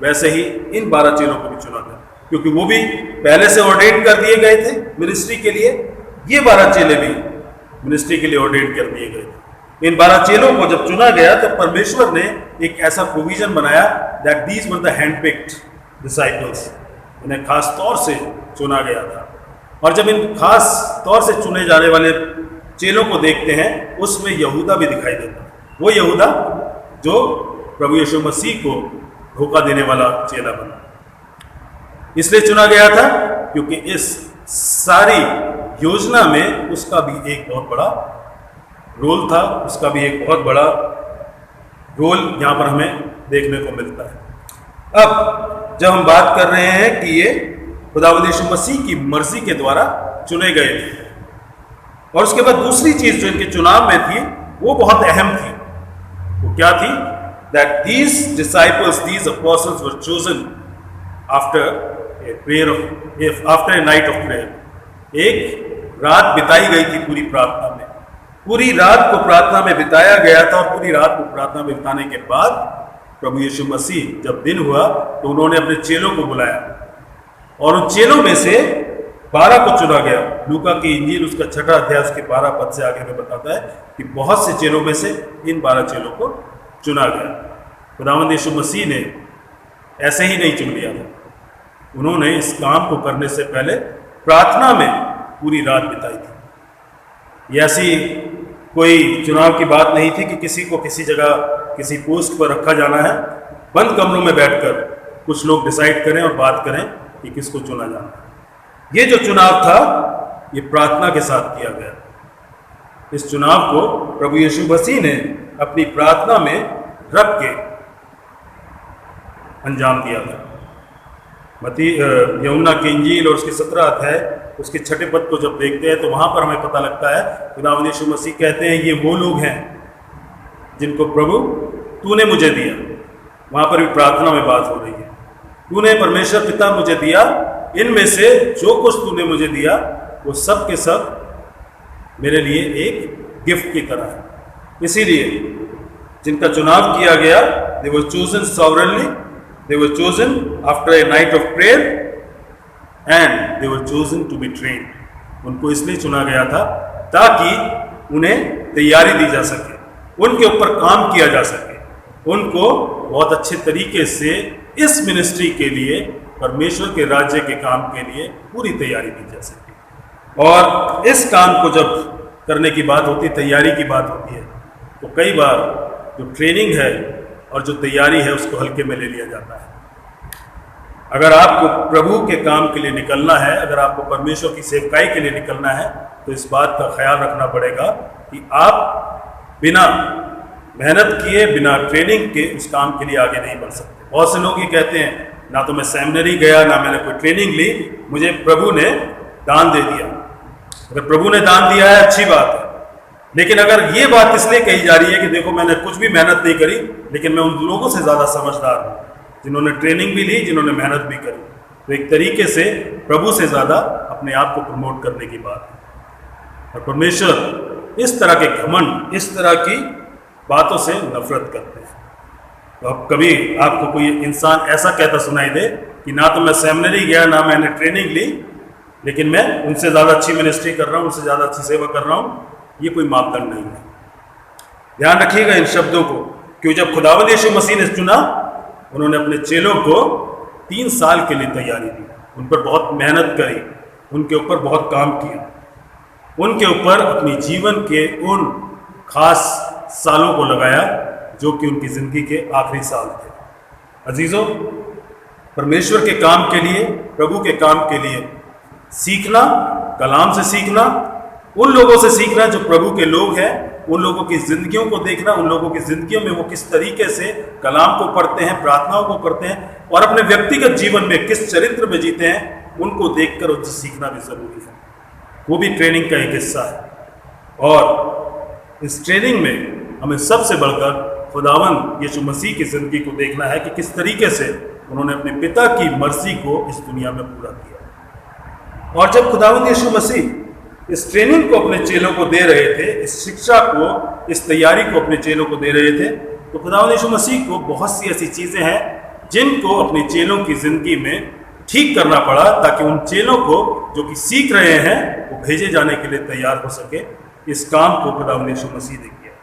वैसे ही इन 12 चेलों को भी चुना गया, क्योंकि वो भी पहले से ऑर्डेन कर दिए गए थे मिनिस्ट्री के लिए। ये 12 चेले भी मिनिस्ट्री के लिए ऑर्डेन कर दिए गए थे। इन 12 चेलों को जब चुना गया तो परमेश्वर ने एक ऐसा प्रोविजन बनाया that these were the handpicked disciples. इन्हें खास तौर से चुना गया था। और जब इन खास तौर से चुने जाने वाले चेलों को देखते हैं, उसमें यहूदा भी दिखाई देता है। वो यहूदा जो प्रभु यीशु मसीह को धोखा देने वाला चेला बना। इसलिए चुना गया था क्योंकि इस सारी योजना में उसका भी एक बहुत बड़ा रोल था, उसका भी एक बहुत बड़ा रोल यहाँ पर हमें देखने को मिलता है। अब जब हम बात कर रहे हैं कि ये खुदावंद यीशु मसीह की मर्जी के द्वारा चुने गए थे, और उसके बाद दूसरी चीज जो इनके चुनाव में थी वो बहुत अहम थी। वो क्या थी? That these disciples, these apostles were chosen after a night of prayer. एक रात बिताई गई थी पूरी प्रार्थना में। पूरी रात को प्रार्थना में बिताया गया था, और पूरी रात को प्रार्थना में बिताने के बाद प्रभु यीशु मसीह जब दिन हुआ तो उन्होंने अपने चेलों को बुलाया, और उन चेलों में से 12 को चुना गया। लूका की इंजील उसका 6 अध्याय उसके 12 पद से आगे में बताता है कि बहुत से चेलों में से इन 12 चेलों को चुना गया। खुदावंद यीशु मसीह ने ऐसे ही नहीं चुन लिया था। उन्होंने इस काम को करने से पहले प्रार्थना में पूरी रात बिताई थी। ये ऐसी कोई चुनाव की बात नहीं थी कि किसी को किसी जगह किसी पोस्ट पर रखा जाना है, बंद कमरों में बैठकर कुछ लोग डिसाइड करें और बात करें कि किसको चुना जाना है। ये जो चुनाव था ये प्रार्थना के साथ किया गया। इस चुनाव को प्रभु यीशु मसीह ने अपनी प्रार्थना में रख के अंजाम दिया था। यूहन्ना की इंजील और उसके 17 अध्याय उसके 6 पद को जब देखते हैं तो वहां पर हमें पता लगता है खुदावंद यीशु मसीह कहते हैं ये वो लोग हैं जिनको प्रभु तूने मुझे दिया। वहां पर भी प्रार्थना में बात हो रही है। तूने परमेश्वर पिता मुझे दिया, इनमें से जो कुछ तूने मुझे दिया वो सब के सब मेरे लिए एक गिफ्ट की तरह है। इसीलिए जिनका चुनाव किया गया, they were chosen sovereignly, they were chosen after a night of prayer and they were chosen to be trained। उनको इसलिए चुना गया था ताकि उन्हें तैयारी दी जा सके, उनके ऊपर काम किया जा सके, उनको बहुत अच्छे तरीके से इस मिनिस्ट्री के लिए, परमेश्वर के राज्य के काम के लिए पूरी तैयारी दी जा सके। और इस काम को जब करने की बात होती है, तैयारी की बात होती है, तो कई बार जो ट्रेनिंग है और जो तैयारी है उसको हल्के में ले लिया जाता है। अगर आपको प्रभु के काम के लिए निकलना है, अगर आपको परमेश्वर की सेवकाई के लिए निकलना है, तो इस बात का ख्याल रखना पड़ेगा कि आप बिना मेहनत किए, बिना ट्रेनिंग के उस काम के लिए आगे नहीं बढ़ सकते। बहुत से लोग ये कहते हैं ना तो मैं सेमिनरी गया, ना मैंने कोई ट्रेनिंग ली, मुझे प्रभु ने दान दे दिया। अगर प्रभु ने दान दिया है अच्छी बात है, लेकिन अगर ये बात इसलिए कही जा रही है कि देखो मैंने कुछ भी मेहनत नहीं करी, लेकिन मैं उन लोगों से ज़्यादा समझदार हूँ जिन्होंने ट्रेनिंग भी ली, जिन्होंने मेहनत भी करी, तो एक तरीके से प्रभु से ज़्यादा अपने आप को प्रमोट करने की बात है। और परमेश्वर इस तरह के घमंड, इस तरह की बातों से नफरत करते हैं। तो अब कभी आपको कोई इंसान ऐसा कहता सुनाई दे कि ना तो मैं सेमिनरी गया, ना मैंने ट्रेनिंग ली, लेकिन मैं उनसे ज़्यादा अच्छी मिनिस्ट्री कर रहा हूँ, उनसे ज़्यादा अच्छी सेवा कर रहा हूँ, ये कोई मापदंड नहीं है। ध्यान रखिएगा इन शब्दों को, क्योंकि जब खुदावंद यीशु मसीह ने चुना, उन्होंने अपने चेलों को 3 साल के लिए तैयारी दी, उन पर बहुत मेहनत करी, उनके ऊपर बहुत काम किया, उनके ऊपर अपनी जीवन के उन खास सालों को लगाया जो कि उनकी ज़िंदगी के आखिरी साल थे। अजीज़ों, परमेश्वर के काम के लिए, प्रभु के काम के लिए सीखना, कलाम से सीखना, उन लोगों से सीखना जो प्रभु के लोग हैं, उन लोगों की ज़िंदगियों को देखना, उन लोगों की ज़िंदगियों में वो किस तरीके से कलाम को पढ़ते हैं, प्रार्थनाओं को करते हैं और अपने व्यक्तिगत जीवन में किस चरित्र में जीते हैं, उनको देखकर उनसे सीखना भी ज़रूरी है। वो भी ट्रेनिंग का एक हिस्सा है। और इस ट्रेनिंग में हमें सबसे बढ़कर खुदावंद यीशु मसीह की ज़िंदगी को देखना है कि किस तरीके से उन्होंने अपने पिता की मर्जी को इस दुनिया में पूरा किया। और जब खुदावंद यीशु मसीह इस ट्रेनिंग को अपने चेलों को दे रहे थे, इस शिक्षा को, इस तैयारी को अपने चेलों को दे रहे थे, तो खुदावंद यीशु मसीह को बहुत सी ऐसी चीज़ें हैं जिनको अपने चेलों की ज़िंदगी में ठीक करना पड़ा, ताकि उन चेलों को जो कि सीख रहे हैं वो भेजे जाने के लिए तैयार हो सके। इस काम को खुदावंद यीशु मसीह ने किया।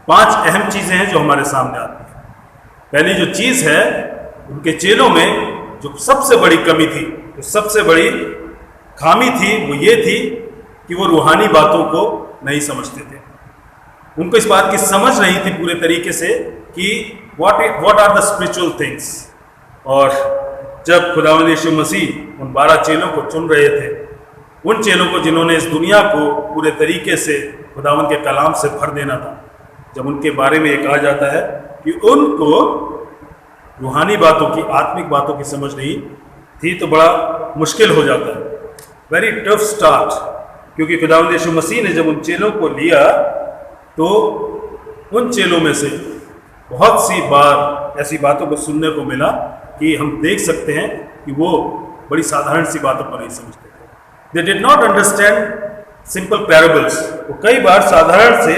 5 अहम चीज़ें हैं जो हमारे सामने आती हैं। पहली जो चीज़ है, उनके चेलों में जो सबसे बड़ी कमी थी, जो सबसे बड़ी खामी थी, वो ये थी कि वो रूहानी बातों को नहीं समझते थे। उनको इस बात की समझ नहीं थी पूरे तरीके से कि what are the spiritual things. और जब खुदावंद यीशु मसीह उन 12 चेलों को चुन रहे थे, उन चेलों को जिन्होंने इस दुनिया को पूरे तरीके से खुदावंद के कलाम से भर देना था, जब उनके बारे में ये कहा जाता है कि उनको रूहानी बातों की, आत्मिक बातों की समझ नहीं थी, तो बड़ा मुश्किल हो जाता है। वेरी टफ स्टार्ट, क्योंकि खुदावंद यीशु मसीह ने जब उन चेलों को लिया तो उन चेलों में से बहुत सी बार ऐसी बातों को सुनने को मिला कि हम देख सकते हैं कि वो बड़ी साधारण सी बातों को नहीं समझते थे। दे did not understand simple parables. वो कई बार साधारण से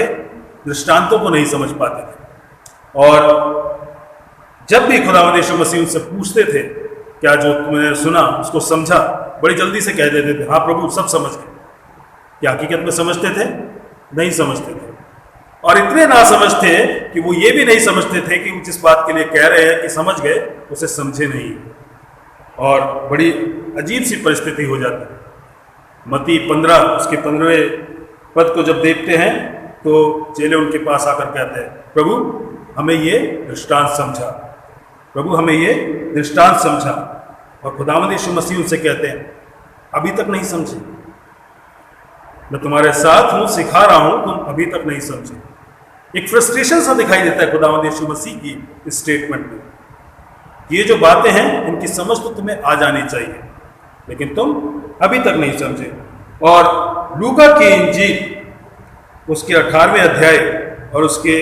दृष्टांतों को नहीं समझ पाते थे। और जब भी खुदावंद यीशु मसीह उनसे पूछते थे, क्या जो तुमने सुना उसको समझा, बड़ी जल्दी से कह देते थे, हाँ प्रभु, सब समझ गए। क्या हकीकत में समझते थे? नहीं समझते थे। और इतने ना समझते कि वो ये भी नहीं समझते थे कि वो जिस बात के लिए कह रहे हैं कि समझ गए, उसे समझे नहीं। और बड़ी अजीब सी परिस्थिति हो जाती है। मत्ती 15 उसके 15वें पद को जब देखते हैं तो चेले उनके पास आकर कहते हैं, प्रभु हमें ये दृष्टांत समझा, प्रभु हमें ये दृष्टांत समझा। और खुदावंद यीशु मसीह उनसे कहते हैं, अभी तक नहीं समझे, मैं तुम्हारे साथ हूं, सिखा रहा हूं, तुम अभी तक नहीं समझे। एक फ्रस्ट्रेशन सा दिखाई देता है खुदावंद यीशु मसीह की इस स्टेटमेंट में। ये जो बातें हैं इनकी समझ तो तुम्हें आ जानी चाहिए, लेकिन तुम अभी तक नहीं समझे। और लूका की इंजील उसके 18वें अध्याय और उसके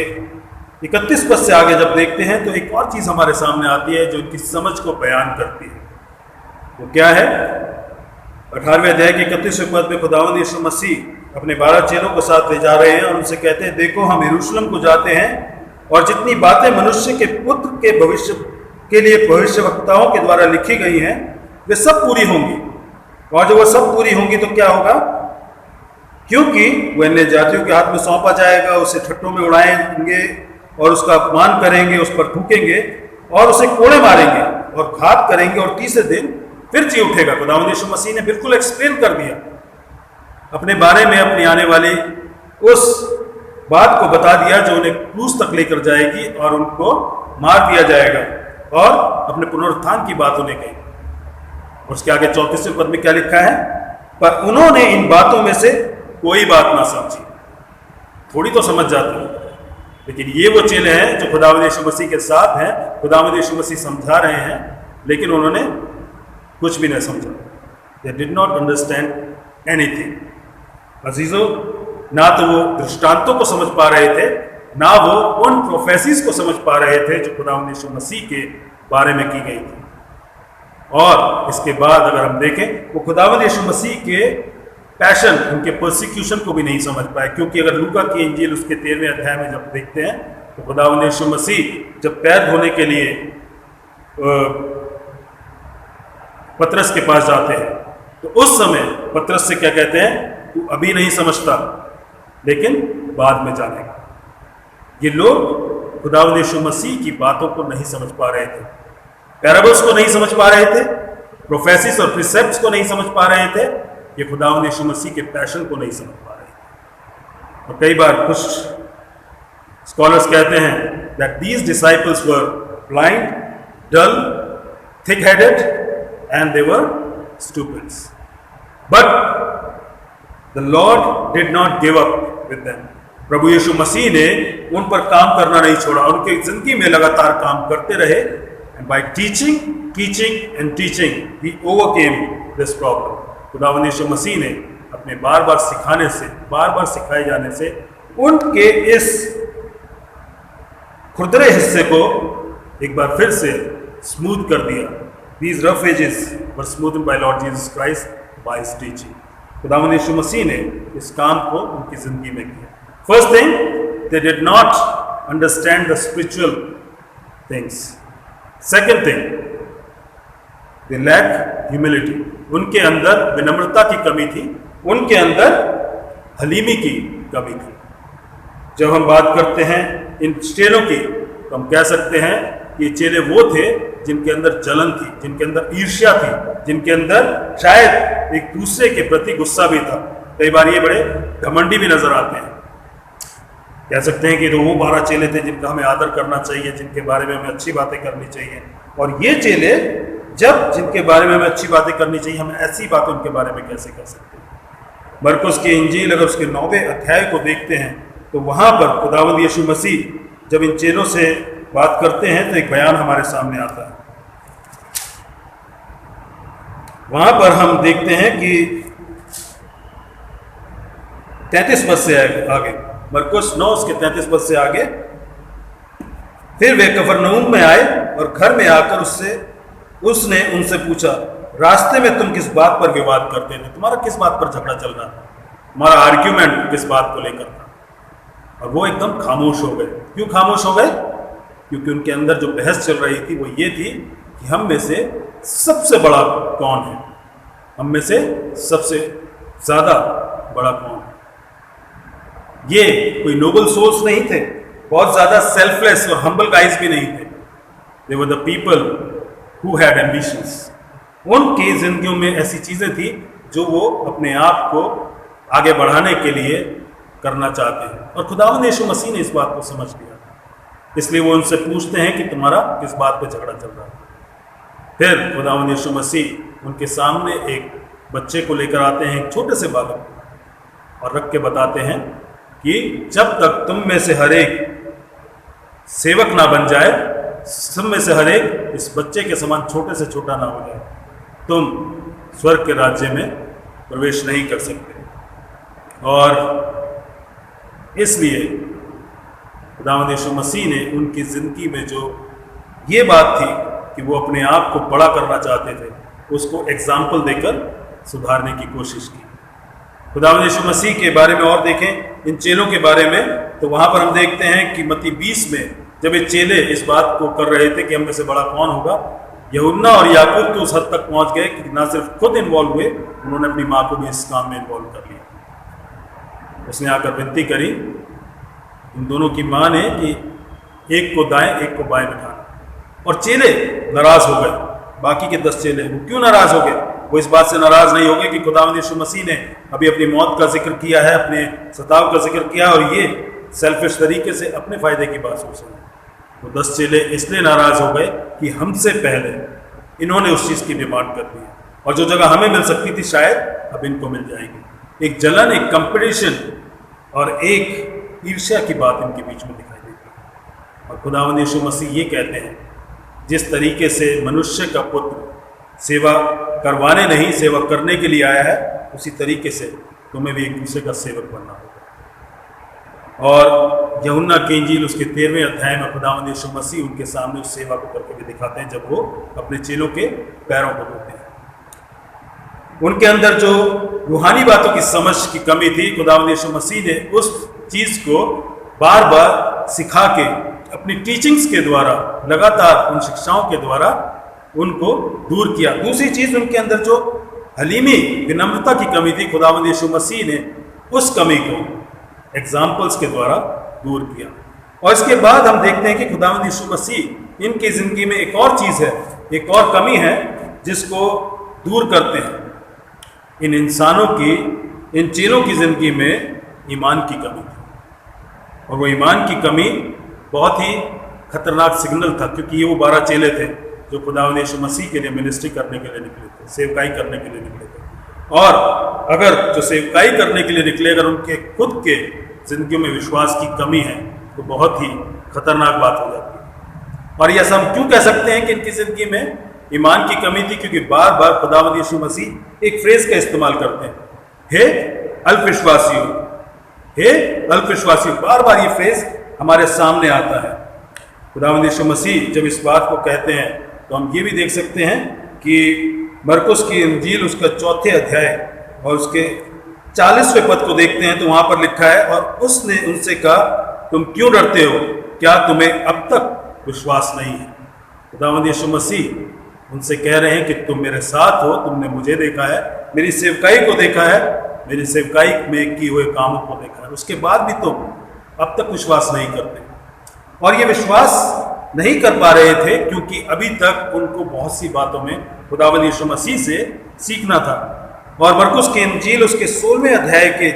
31 पद से आगे जब देखते हैं तो एक और चीज़ हमारे सामने आती है जो इनकी समझ को बयान करती है। वो क्या है? 18वें अध्याय के 31वें पद में खुदावंद यीशु मसीह अपने 12 चेलों को साथ ले जा रहे हैं और उनसे कहते हैं, देखो हम यरूशलेम को जाते हैं और जितनी बातें मनुष्य के पुत्र के भविष्य के लिए भविष्यवक्ताओं के द्वारा लिखी गई हैं वे सब पूरी होंगी। और जब वह सब पूरी होंगी तो क्या होगा? क्योंकि वह अन्य जातियों के हाथ में सौंपा जाएगा, उसे ठट्टों में उड़ाएंगे और उसका अपमान करेंगे, उस पर थूकेंगे और उसे कोड़े मारेंगे और घात करेंगे और तीसरे दिन फिर जी उठेगा। खुदावंद यीशु मसीह ने बिल्कुल एक्सप्लेन कर दिया अपने बारे में, अपनी आने वाली उस बात को बता दिया जो उन्हें क्रूस तक लेकर जाएगी और उनको मार दिया जाएगा। और अपने पुनरुत्थान की बात उन्हें कही। और उसके आगे 34वें पद में क्या लिखा है? पर उन्होंने इन बातों में से कोई बात ना समझी। थोड़ी तो समझ जाती है, लेकिन ये वो चेले हैं जो खुदावंद यीशु मसीह के साथ हैं। खुदावंद यीशु मसीह समझा रहे हैं, लेकिन उन्होंने कुछ भी नहीं समझा। They did not understand anything. अजीजों, ना तो वो दृष्टांतों को समझ पा रहे थे, ना वो उन प्रोफेसीज को समझ पा रहे थे जो खुदावंद यीशु मसीह के बारे में की गई थी। और इसके बाद अगर हम देखें, वो खुदावंद यीशु मसीह के पैशन, उनके प्रोसिक्यूशन को भी नहीं समझ पाए। क्योंकि अगर लूका की इंजील उसके 13वें अध्याय में जब देखते हैं तो खुदावंद यीशु मसीह जब पैर धोने के लिए पतरस के पास जाते हैं तो उस समय पतरस से क्या कहते हैं? तू अभी नहीं समझता, लेकिन बाद में जानेगा। ये लोग खुदावंद यीशु मसीह की बातों को नहीं समझ पा रहे थे, पैराबल्स को नहीं समझ पा रहे थे, प्रोफेसिस और प्रिसेप्ट्स को नहीं समझ पा रहे थे, ये खुदावंद यीशु मसीह के पैशन को नहीं समझ पा रहे थे। और कई बार कुछ स्कॉलर्स कहते हैं that these disciples were blind, dull, thick-headed, and they were stupids. But the Lord did not give up with them. प्रभु यीशु मसीह ने उन पर काम करना नहीं छोड़ा, उनकी जिंदगी में लगातार काम करते रहे। And by teaching, and teaching, he overcame this problem. खुदावंद यीशु मसीह ने अपने बार बार सिखाने से, बार बार सिखाए जाने से उनके इस खुरदरे हिस्से को एक बार फिर से स्मूथ कर दिया। These rough edges were smoothened by Lord Jesus Christ by his teaching. खुदावंद यीशु मसीह ने इस काम को उनकी जिंदगी में किया। First thing, they did not understand the spiritual things. Second thing, they lacked humility. उनके अंदर विनम्रता की कमी थी, उनके अंदर हलीमी की कमी थी। जब हम बात करते हैं इन चेलों की, तो हम कह सकते हैं कि ये चेले वो थे जिनके अंदर जलन थी, जिनके अंदर ईर्ष्या थी, जिनके अंदर शायद एक दूसरे के प्रति गुस्सा भी था। कई बार ये बड़े घमंडी भी नजर आते हैं। कह सकते हैं कि तो वो 12 चेले थे जिनका हमें आदर करना चाहिए, जिनके बारे में हमें अच्छी बातें करनी चाहिए, और ये चेले जब जिनके बारे में हमें अच्छी बातें करनी चाहिए, हम ऐसी बातें उनके बारे में कैसे कर सकते हैं। मरकुस की इंजील अगर उसके 9वें अध्याय को देखते हैं तो वहां पर खुदावंद यीशु मसीह जब इन चेलों से बात करते हैं तो एक बयान हमारे सामने आता है। वहां पर हम देखते हैं कि 33 पद से आगे, मरकुस 9 उसके 33 पद से आगे, फिर वे कफरनहूम में आए और घर में आकर उसने उनसे पूछा, रास्ते में तुम किस बात पर विवाद करते थे? तुम्हारा किस बात पर झगड़ा चल रहा था? तुम्हारा आर्ग्यूमेंट किस बात को लेकर था? और वो एकदम खामोश हो गए। क्यों खामोश हो गए? क्योंकि उनके अंदर जो बहस चल रही थी वो ये थी कि हम में से सबसे बड़ा कौन है, हम में से सबसे ज्यादा बड़ा कौन है। ये कोई नोबल सोल्स नहीं थे, बहुत ज्यादा सेल्फलेस और हम्बल गाइज भी नहीं थे। They were the people who had ambitions. उनकी जिंदगियों में ऐसी चीजें थी जो वो अपने आप को आगे बढ़ाने के लिए करना चाहते हैं, और खुदावंद यीशु मसीह ने इस बात को समझ लिया। इसलिए वो उनसे पूछते हैं कि तुम्हारा किस बात पे झगड़ा चल रहा है। फिर खुदावंद यीशु मसीह उनके सामने एक बच्चे को लेकर आते हैं, एक छोटे से बालक को, और रख के बताते हैं कि जब तक तुम में से हर एक सेवक ना बन जाए, सब में से हर एक इस बच्चे के समान छोटे से छोटा ना हो जाए, तुम स्वर्ग के राज्य में प्रवेश नहीं कर सकते। और इसलिए खुदावंद यीशु मसीह ने उनकी ज़िंदगी में जो ये बात थी कि वो अपने आप को बड़ा करना चाहते थे, उसको एग्जाम्पल देकर सुधारने की कोशिश की। खुदावंद यीशु मसीह के बारे में और देखें, इन चेलों के बारे में, तो वहाँ पर हम देखते हैं कि मत्ती 20 में जब ये चेले इस बात को कर रहे थे कि हम में से बड़ा कौन होगा, यूहन्ना और याकूब तो उस हद तक पहुँच गए कि ना सिर्फ खुद इन्वॉल्व हुए, उन्होंने अपनी माँ को भी इस काम में इन्वॉल्व कर लिया। उसने आकर विनती करी इन दोनों की माँ ने कि एक को दाएं एक को बाएं बिठाना, और चेले नाराज हो गए। बाकी के 10 चेले वो क्यों नाराज हो गए? वो इस बात से नाराज नहीं हो गए कि खुदावंद यीशु मसीह ने अभी अपनी मौत का जिक्र किया है, अपने सताव का जिक्र किया, और ये सेल्फिश तरीके से अपने फायदे की बात सोच रहे हैं। वो 10 चेले इसलिए नाराज हो गए कि हमसे पहले इन्होंने उस चीज़ की डिमांड कर दी, और जो जगह हमें मिल सकती थी शायद अब इनको मिल जाएगी। एक जलन, एक कंपटीशन और एक ईर्ष्या की बात इनके बीच में दिखाई देती है। और खुदावंद यीशु मसीह ये कहते हैं, जिस तरीके से मनुष्य का पुत्र सेवा करवाने नहीं सेवा करने के लिए आया है, उसी तरीके से तुम्हें भी एक दूसरे का सेवक बनना होगा। और यूहन्ना की इंजील उसके 13वें अध्याय में खुदावंद यीशु मसीह उनके सामने उस सेवा को करके भी दिखाते हैं, जब वो अपने चेलों के पैरों को धोते हैं। उनके अंदर जो रूहानी बातों की समझ की कमी थी, खुदावंद यीशु मसीह ने उस चीज़ को बार बार सिखा के अपनी टीचिंग्स के द्वारा, लगातार उन शिक्षाओं के द्वारा उनको दूर किया। दूसरी चीज़, उनके अंदर जो हलीमी, विनम्रता की कमी थी, खुदावंद यीशु मसीह ने उस कमी को एग्जाम्पल्स के द्वारा दूर किया। और इसके बाद हम देखते हैं कि खुदावंद यीशु मसीह इनकी ज़िंदगी में एक और चीज़ है, एक और कमी है जिसको दूर करते हैं। इन इंसानों की, इन चेलों की ज़िंदगी में ईमान की कमी थी, और वो ईमान की कमी बहुत ही खतरनाक सिग्नल था, क्योंकि ये वो 12 चेले थे जो खुदावंद यीशु मसीह के लिए मिनिस्ट्री करने के लिए निकले थे, सेवकाई करने के लिए निकले थे। और अगर जो सेवकाई करने के लिए निकले, अगर उनके खुद के ज़िंदगी में विश्वास की कमी है तो बहुत ही खतरनाक बात हो जाती है। और यह हम क्यों कह सकते हैं कि इनकी ज़िंदगी में ईमान की कमी थी? क्योंकि बार बार खुदावंद यीशु मसीह एक फ्रेज का इस्तेमाल करते हैं, हे अल्पविश्वासियों, हे अल्पविश्वासियों। बार बार ये फ्रेज हमारे सामने आता है। खुदावंद यीशु मसीह जब इस बात को कहते हैं तो हम ये भी देख सकते हैं कि मरकुस की इंजील उसका 4 अध्याय और उसके 40वें पद को देखते हैं तो वहाँ पर लिखा है, और उसने उनसे कहा, तुम क्यों डरते हो? क्या तुम्हें अब तक विश्वास नहीं है? खुदावंद यीशु मसीह उनसे कह रहे हैं कि तुम मेरे साथ हो, तुमने मुझे देखा है, मेरी सेवकाई को देखा है, मेरी सेवकाई में किए हुए कामों को देखा है, उसके बाद भी तुम अब तक विश्वास नहीं करते। और ये विश्वास नहीं कर पा रहे थे क्योंकि अभी तक उनको बहुत सी बातों में खुदावंद यीशु मसीह से सीखना था। और मरकुस की इंजील उसके 16वें अध्याय के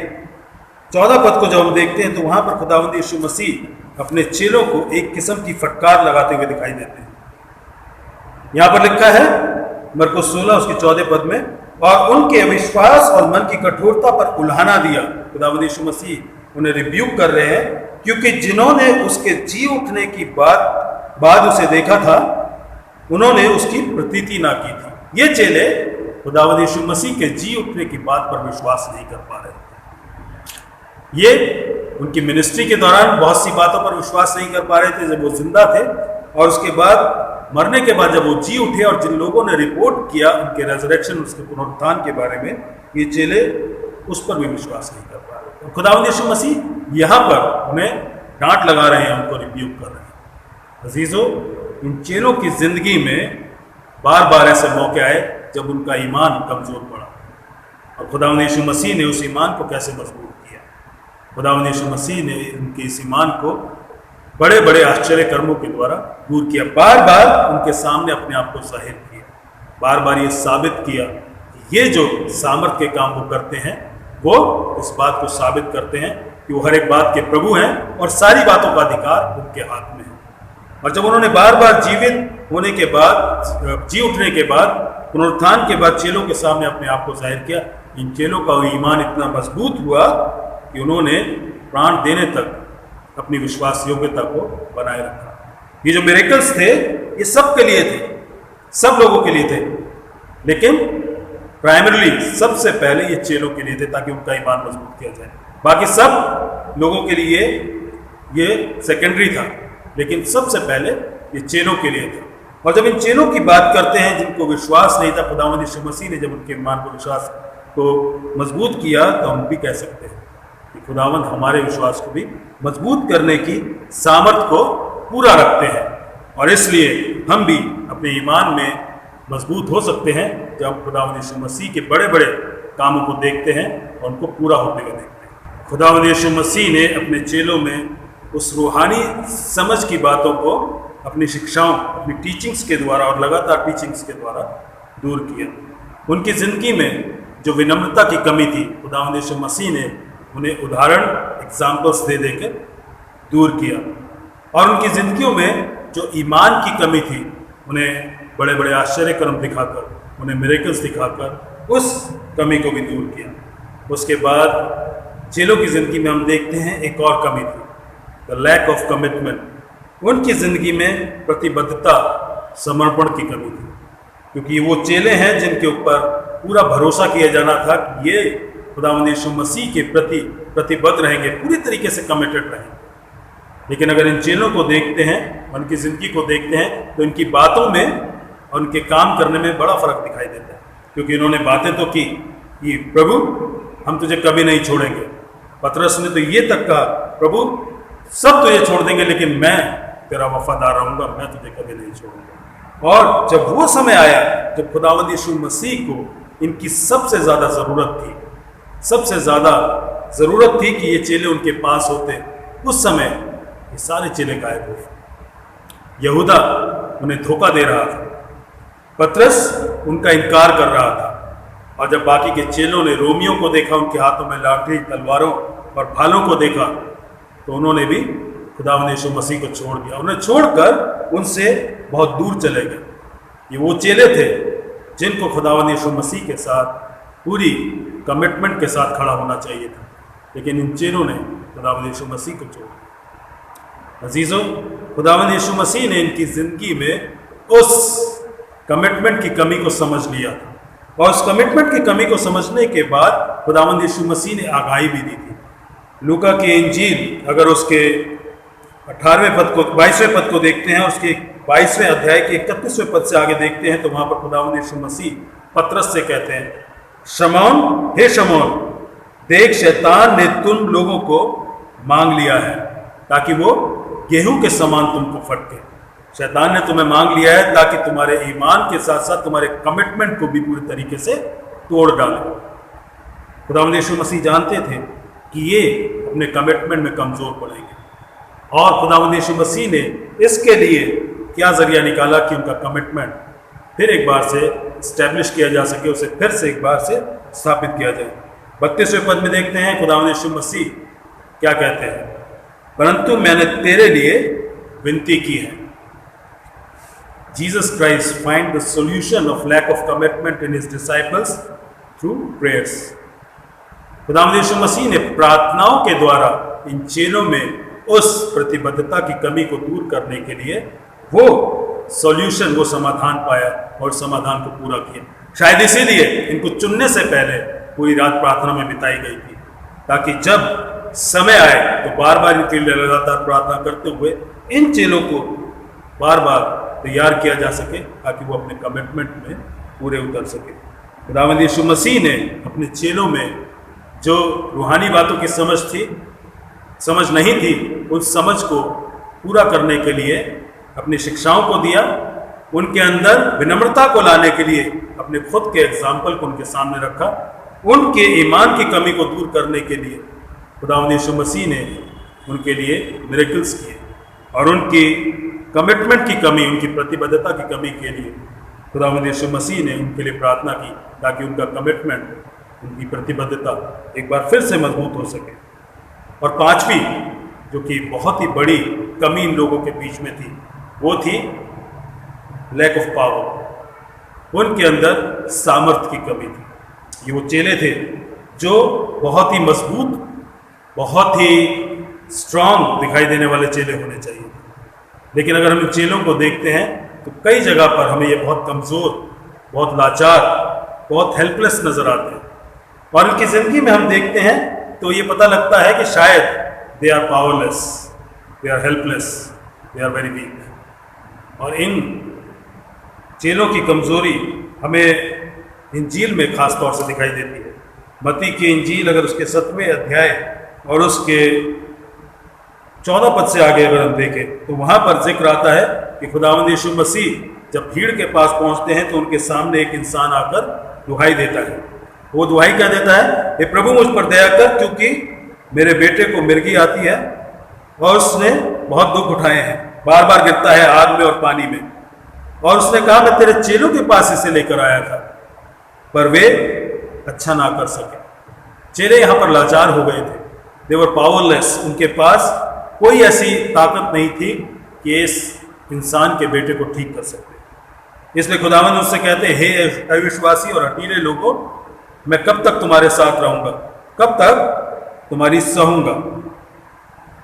14 पद को जब हम देखते हैं तो वहाँ पर खुदावंद यीशु मसीह अपने चेलों को एक किस्म की फटकार लगाते हुए दिखाई देते हैं। यहाँ पर लिखा है मरकुस 16 उसके 14 पद में, और उनके अविश्वास और मन की कठोरता पर उल्हाना दिया। खुदावंद यीशु मसीह उन्हें रिब्यूक कर रहे हैं, क्योंकि जिन्होंने उसके जी उठने की बाद उसे देखा था, उन्होंने उसकी प्रतीति ना की थी। ये चेले खुदावंद यीशु मसीह के जी उठने की बात पर विश्वास नहीं कर पा रहे थे। ये उनकी मिनिस्ट्री के दौरान बहुत सी बातों पर विश्वास नहीं कर पा रहे थे जब वो जिंदा थे, और उसके बाद मरने के बाद जब वो जी उठे और जिन लोगों ने रिपोर्ट किया उनके रेजरेक्शन, उसके पुनरुत्थान के बारे में, ये चेले उस पर भी विश्वास नहीं कर पा रहे। और खुदावंद यीशु मसीह यहाँ पर उन्हें डांट लगा रहे हैं, उनको रिब्यूक कर रहे हैं। अजीजों, इन चेलों की जिंदगी में बार बार ऐसे मौके आए जब उनका ईमान कमजोर पड़ा, और खुदावंद यीशु मसीह ने उस ईमान को कैसे मजबूत किया। खुदावंद यीशु मसीह ने उनके इस ईमान को बड़े बड़े आश्चर्य कर्मों के द्वारा दूर किया। बार बार उनके सामने अपने आप को जाहिर किया, बार बार ये साबित किया कि ये जो सामर्थ के काम वो करते हैं वो इस बात को साबित करते हैं कि वो हर एक बात के प्रभु हैं और सारी बातों का अधिकार उनके हाथ में है। और जब उन्होंने बार बार जीवित होने के बाद, जी उठने के बाद, पुनरुत्थान के बाद चेलों के सामने अपने आप को जाहिर किया, इन चेलों का ईमान इतना मजबूत हुआ कि उन्होंने प्राण देने तक अपनी विश्वास योग्यता को बनाए रखा। ये जो मिरेकल्स थे ये सब के लिए थे, सब लोगों के लिए थे, लेकिन प्राइमरीली सबसे पहले ये चेलों के लिए थे ताकि उनका ईमान मजबूत किया जाए। बाकी सब लोगों के लिए ये सेकेंडरी था, लेकिन सबसे पहले ये चेलों के लिए था। और जब इन चेलों की बात करते हैं जिनको विश्वास नहीं था, खुदावंद यीशु मसीह ने जब उनके ईमान को, विश्वास को मजबूत किया, तो हम भी कह सकते हैं कि खुदावंद हमारे विश्वास को भी मजबूत करने की सामर्थ को पूरा रखते हैं। और इसलिए हम भी अपने ईमान में मजबूत हो सकते हैं जब खुदावंद यीशु मसीह के बड़े बड़े कामों को देखते हैं और उनको पूरा होते हुए देखते हैं। खुदावंद यीशु मसीह ने अपने चेलों में उस रूहानी समझ की बातों को अपनी शिक्षाओं, अपनी टीचिंग्स के द्वारा और लगातार टीचिंग्स के द्वारा दूर किया। उनकी ज़िंदगी में जो विनम्रता की कमी थी, खुदावंद यीशु मसीह ने उन्हें उदाहरण, एग्जाम्पल्स दे देकर दूर किया। और उनकी ज़िंदगियों में जो ईमान की कमी थी, उन्हें बड़े बड़े आश्चर्य कर्म दिखाकर, उन्हें मिरेकल्स दिखाकर उस कमी को भी दूर किया। उसके बाद चेलों की ज़िंदगी में हम देखते हैं एक और कमी थी, द लैक ऑफ कमिटमेंट। उनकी ज़िंदगी में प्रतिबद्धता, समर्पण की कमी थी, क्योंकि वो चेले हैं जिनके ऊपर पूरा भरोसा किया जाना था कि ये खुदावंद यीशु मसीह के प्रति प्रतिबद्ध रहेंगे, पूरी तरीके से कमिटेड रहेंगे। लेकिन अगर इन चेलों को देखते हैं, उनकी ज़िंदगी को देखते हैं, तो इनकी बातों में और उनके काम करने में बड़ा फ़र्क दिखाई देता है। क्योंकि इन्होंने बातें तो की कि प्रभु हम तुझे कभी नहीं छोड़ेंगे। पतरस ने तो ये तक कहा, प्रभु सब तुझे छोड़ देंगे लेकिन मैं तेरा वफादार रहूँगा, मैं तुझे कभी नहीं छोड़ूंगा। और जब वो समय आया जब खुदावंद यीशु मसीह को इनकी सबसे ज़्यादा ज़रूरत थी, सबसे ज़्यादा ज़रूरत थी कि ये चेले उनके पास होते, उस समय ये सारे चेले गायब हो गए। यहूदा उन्हें धोखा दे रहा था, पतरस उनका इनकार कर रहा था, और जब बाकी के चेलों ने रोमियों को देखा, उनके हाथों में लाठी, तलवारों और भालों को देखा, तो उन्होंने भी खुदावंद यीशु मसीह को छोड़ दिया। उन्हें छोड़कर उनसे बहुत दूर चले गए। ये वो चेले थे जिनको खुदावंद यीशु मसीह के साथ पूरी कमिटमेंट के साथ खड़ा होना चाहिए था, लेकिन इन चेलों ने खुदावंद यीशु मसीह को छोड़ दिया। अजीजों, खुदावंद यीशु मसीह ने इनकी ज़िंदगी में उस कमिटमेंट की कमी को समझ लिया था, और उस कमिटमेंट की कमी को समझने के बाद खुदावंद यीशु मसीह ने आगाही भी दी थी। लूका की इंजील अगर उसके 18वें पद को 22वें पद को देखते हैं, उसके 22वें अध्याय के 31वें पद से आगे देखते हैं, तो वहाँ पर खुदावंद यीशु मसीह पतरस से कहते हैं, शमौन, हे शमौन, देख शैतान ने तुम लोगों को मांग लिया है ताकि वो गेहूं के समान तुमको फटके। शैतान ने तुम्हें मांग लिया है ताकि तुम्हारे ईमान के साथ साथ तुम्हारे कमिटमेंट को भी पूरी तरीके से तोड़ डाले। खुदावंद यीशु मसीह जानते थे कि ये अपने कमिटमेंट में कमज़ोर पड़ेंगे, और खुदावंद यीशु मसीह ने इसके लिए क्या जरिया निकाला कि उनका कमिटमेंट फिर एक बार से इस्टेब्लिश किया जा सके, उसे फिर से एक बार से स्थापित किया जाए। 32वें पद में देखते हैं खुदावंद यीशु मसीह क्या कहते हैं, परंतु मैंने तेरे लिए विनती की है। Jesus Christ find the solution of lack of commitment in his disciples through prayers. खुदावंद यीशु मसीह ने प्रार्थनाओं के द्वारा इन चेलों में उस प्रतिबद्धता की कमी को दूर करने के लिए वो सॉल्यूशन, वो समाधान पाया और समाधान को पूरा किया। शायद इसीलिए इनको चुनने से पहले पूरी रात प्रार्थना में बिताई गई थी, ताकि जब समय आए तो बार बार इनके लिए लगातार प्रार्थना करते हुए इन चेलों को बार बार तैयार किया जा सके, ताकि वो अपने कमिटमेंट में पूरे उतर सके। खुदावंद यीशु मसीह ने अपने चेलों में जो रूहानी बातों की समझ नहीं थी, उस समझ को पूरा करने के लिए अपनी शिक्षाओं को दिया। उनके अंदर विनम्रता को लाने के लिए अपने खुद के एग्जाम्पल को उनके सामने रखा। उनके ईमान की कमी को दूर करने के लिए खुदावंद यीशु मसीह ने उनके लिए मिरेकल्स किए, और उनकी कमिटमेंट की कमी, उनकी प्रतिबद्धता की कमी के लिए खुदावंद यीशु मसीह ने उनके लिए प्रार्थना की, ताकि उनका कमिटमेंट, उनकी प्रतिबद्धता एक बार फिर से मजबूत हो सके। और पांचवी, जो कि बहुत ही बड़ी कमी इन लोगों के बीच में थी, वो थी लैक ऑफ पावर। उनके अंदर सामर्थ्य की कमी थी। ये वो चेले थे जो बहुत ही मजबूत, बहुत ही स्ट्रांग दिखाई देने वाले चेले होने चाहिए, लेकिन अगर हम इन चेलों को देखते हैं तो कई जगह पर हमें ये बहुत कमज़ोर, बहुत लाचार, बहुत हेल्पलेस नज़र आते हैं। और इनकी ज़िंदगी में हम देखते हैं तो ये पता लगता है कि शायद they are powerless, they are helpless, they are very weak. और इन चेलों की कमज़ोरी हमें इंजील में ख़ास तौर से दिखाई देती है। मत्ती की इंजील अगर उसके 7वें अध्याय और उसके 14 पद से आगे अगर हम देखें तो वहाँ पर जिक्र आता है कि खुदावंद यीशु मसीह जब भीड़ के पास पहुँचते हैं तो उनके सामने एक इंसान आकर दुहाई देता है। वो दुहाई क्या देता है, हे प्रभु मुझ पर दया कर, क्योंकि मेरे बेटे को मिर्गी आती है और उसने बहुत दुख उठाए हैं, बार बार गिरता है आग में और पानी में। और उसने कहा मैं तेरे चेलों के पास इसे लेकर आया था, पर वे अच्छा ना कर सके। चेले यहाँ पर लाचार हो गए थे, दे वर पावरलेस। उनके पास कोई ऐसी ताकत नहीं थी कि इस इंसान के बेटे को ठीक कर सकते। इसलिए खुदावंद उससे कहते हैं, हे अविश्वासी और हठीले लोगों, मैं कब तक तुम्हारे साथ रहूँगा, कब तक तुम्हारी सहूँगा।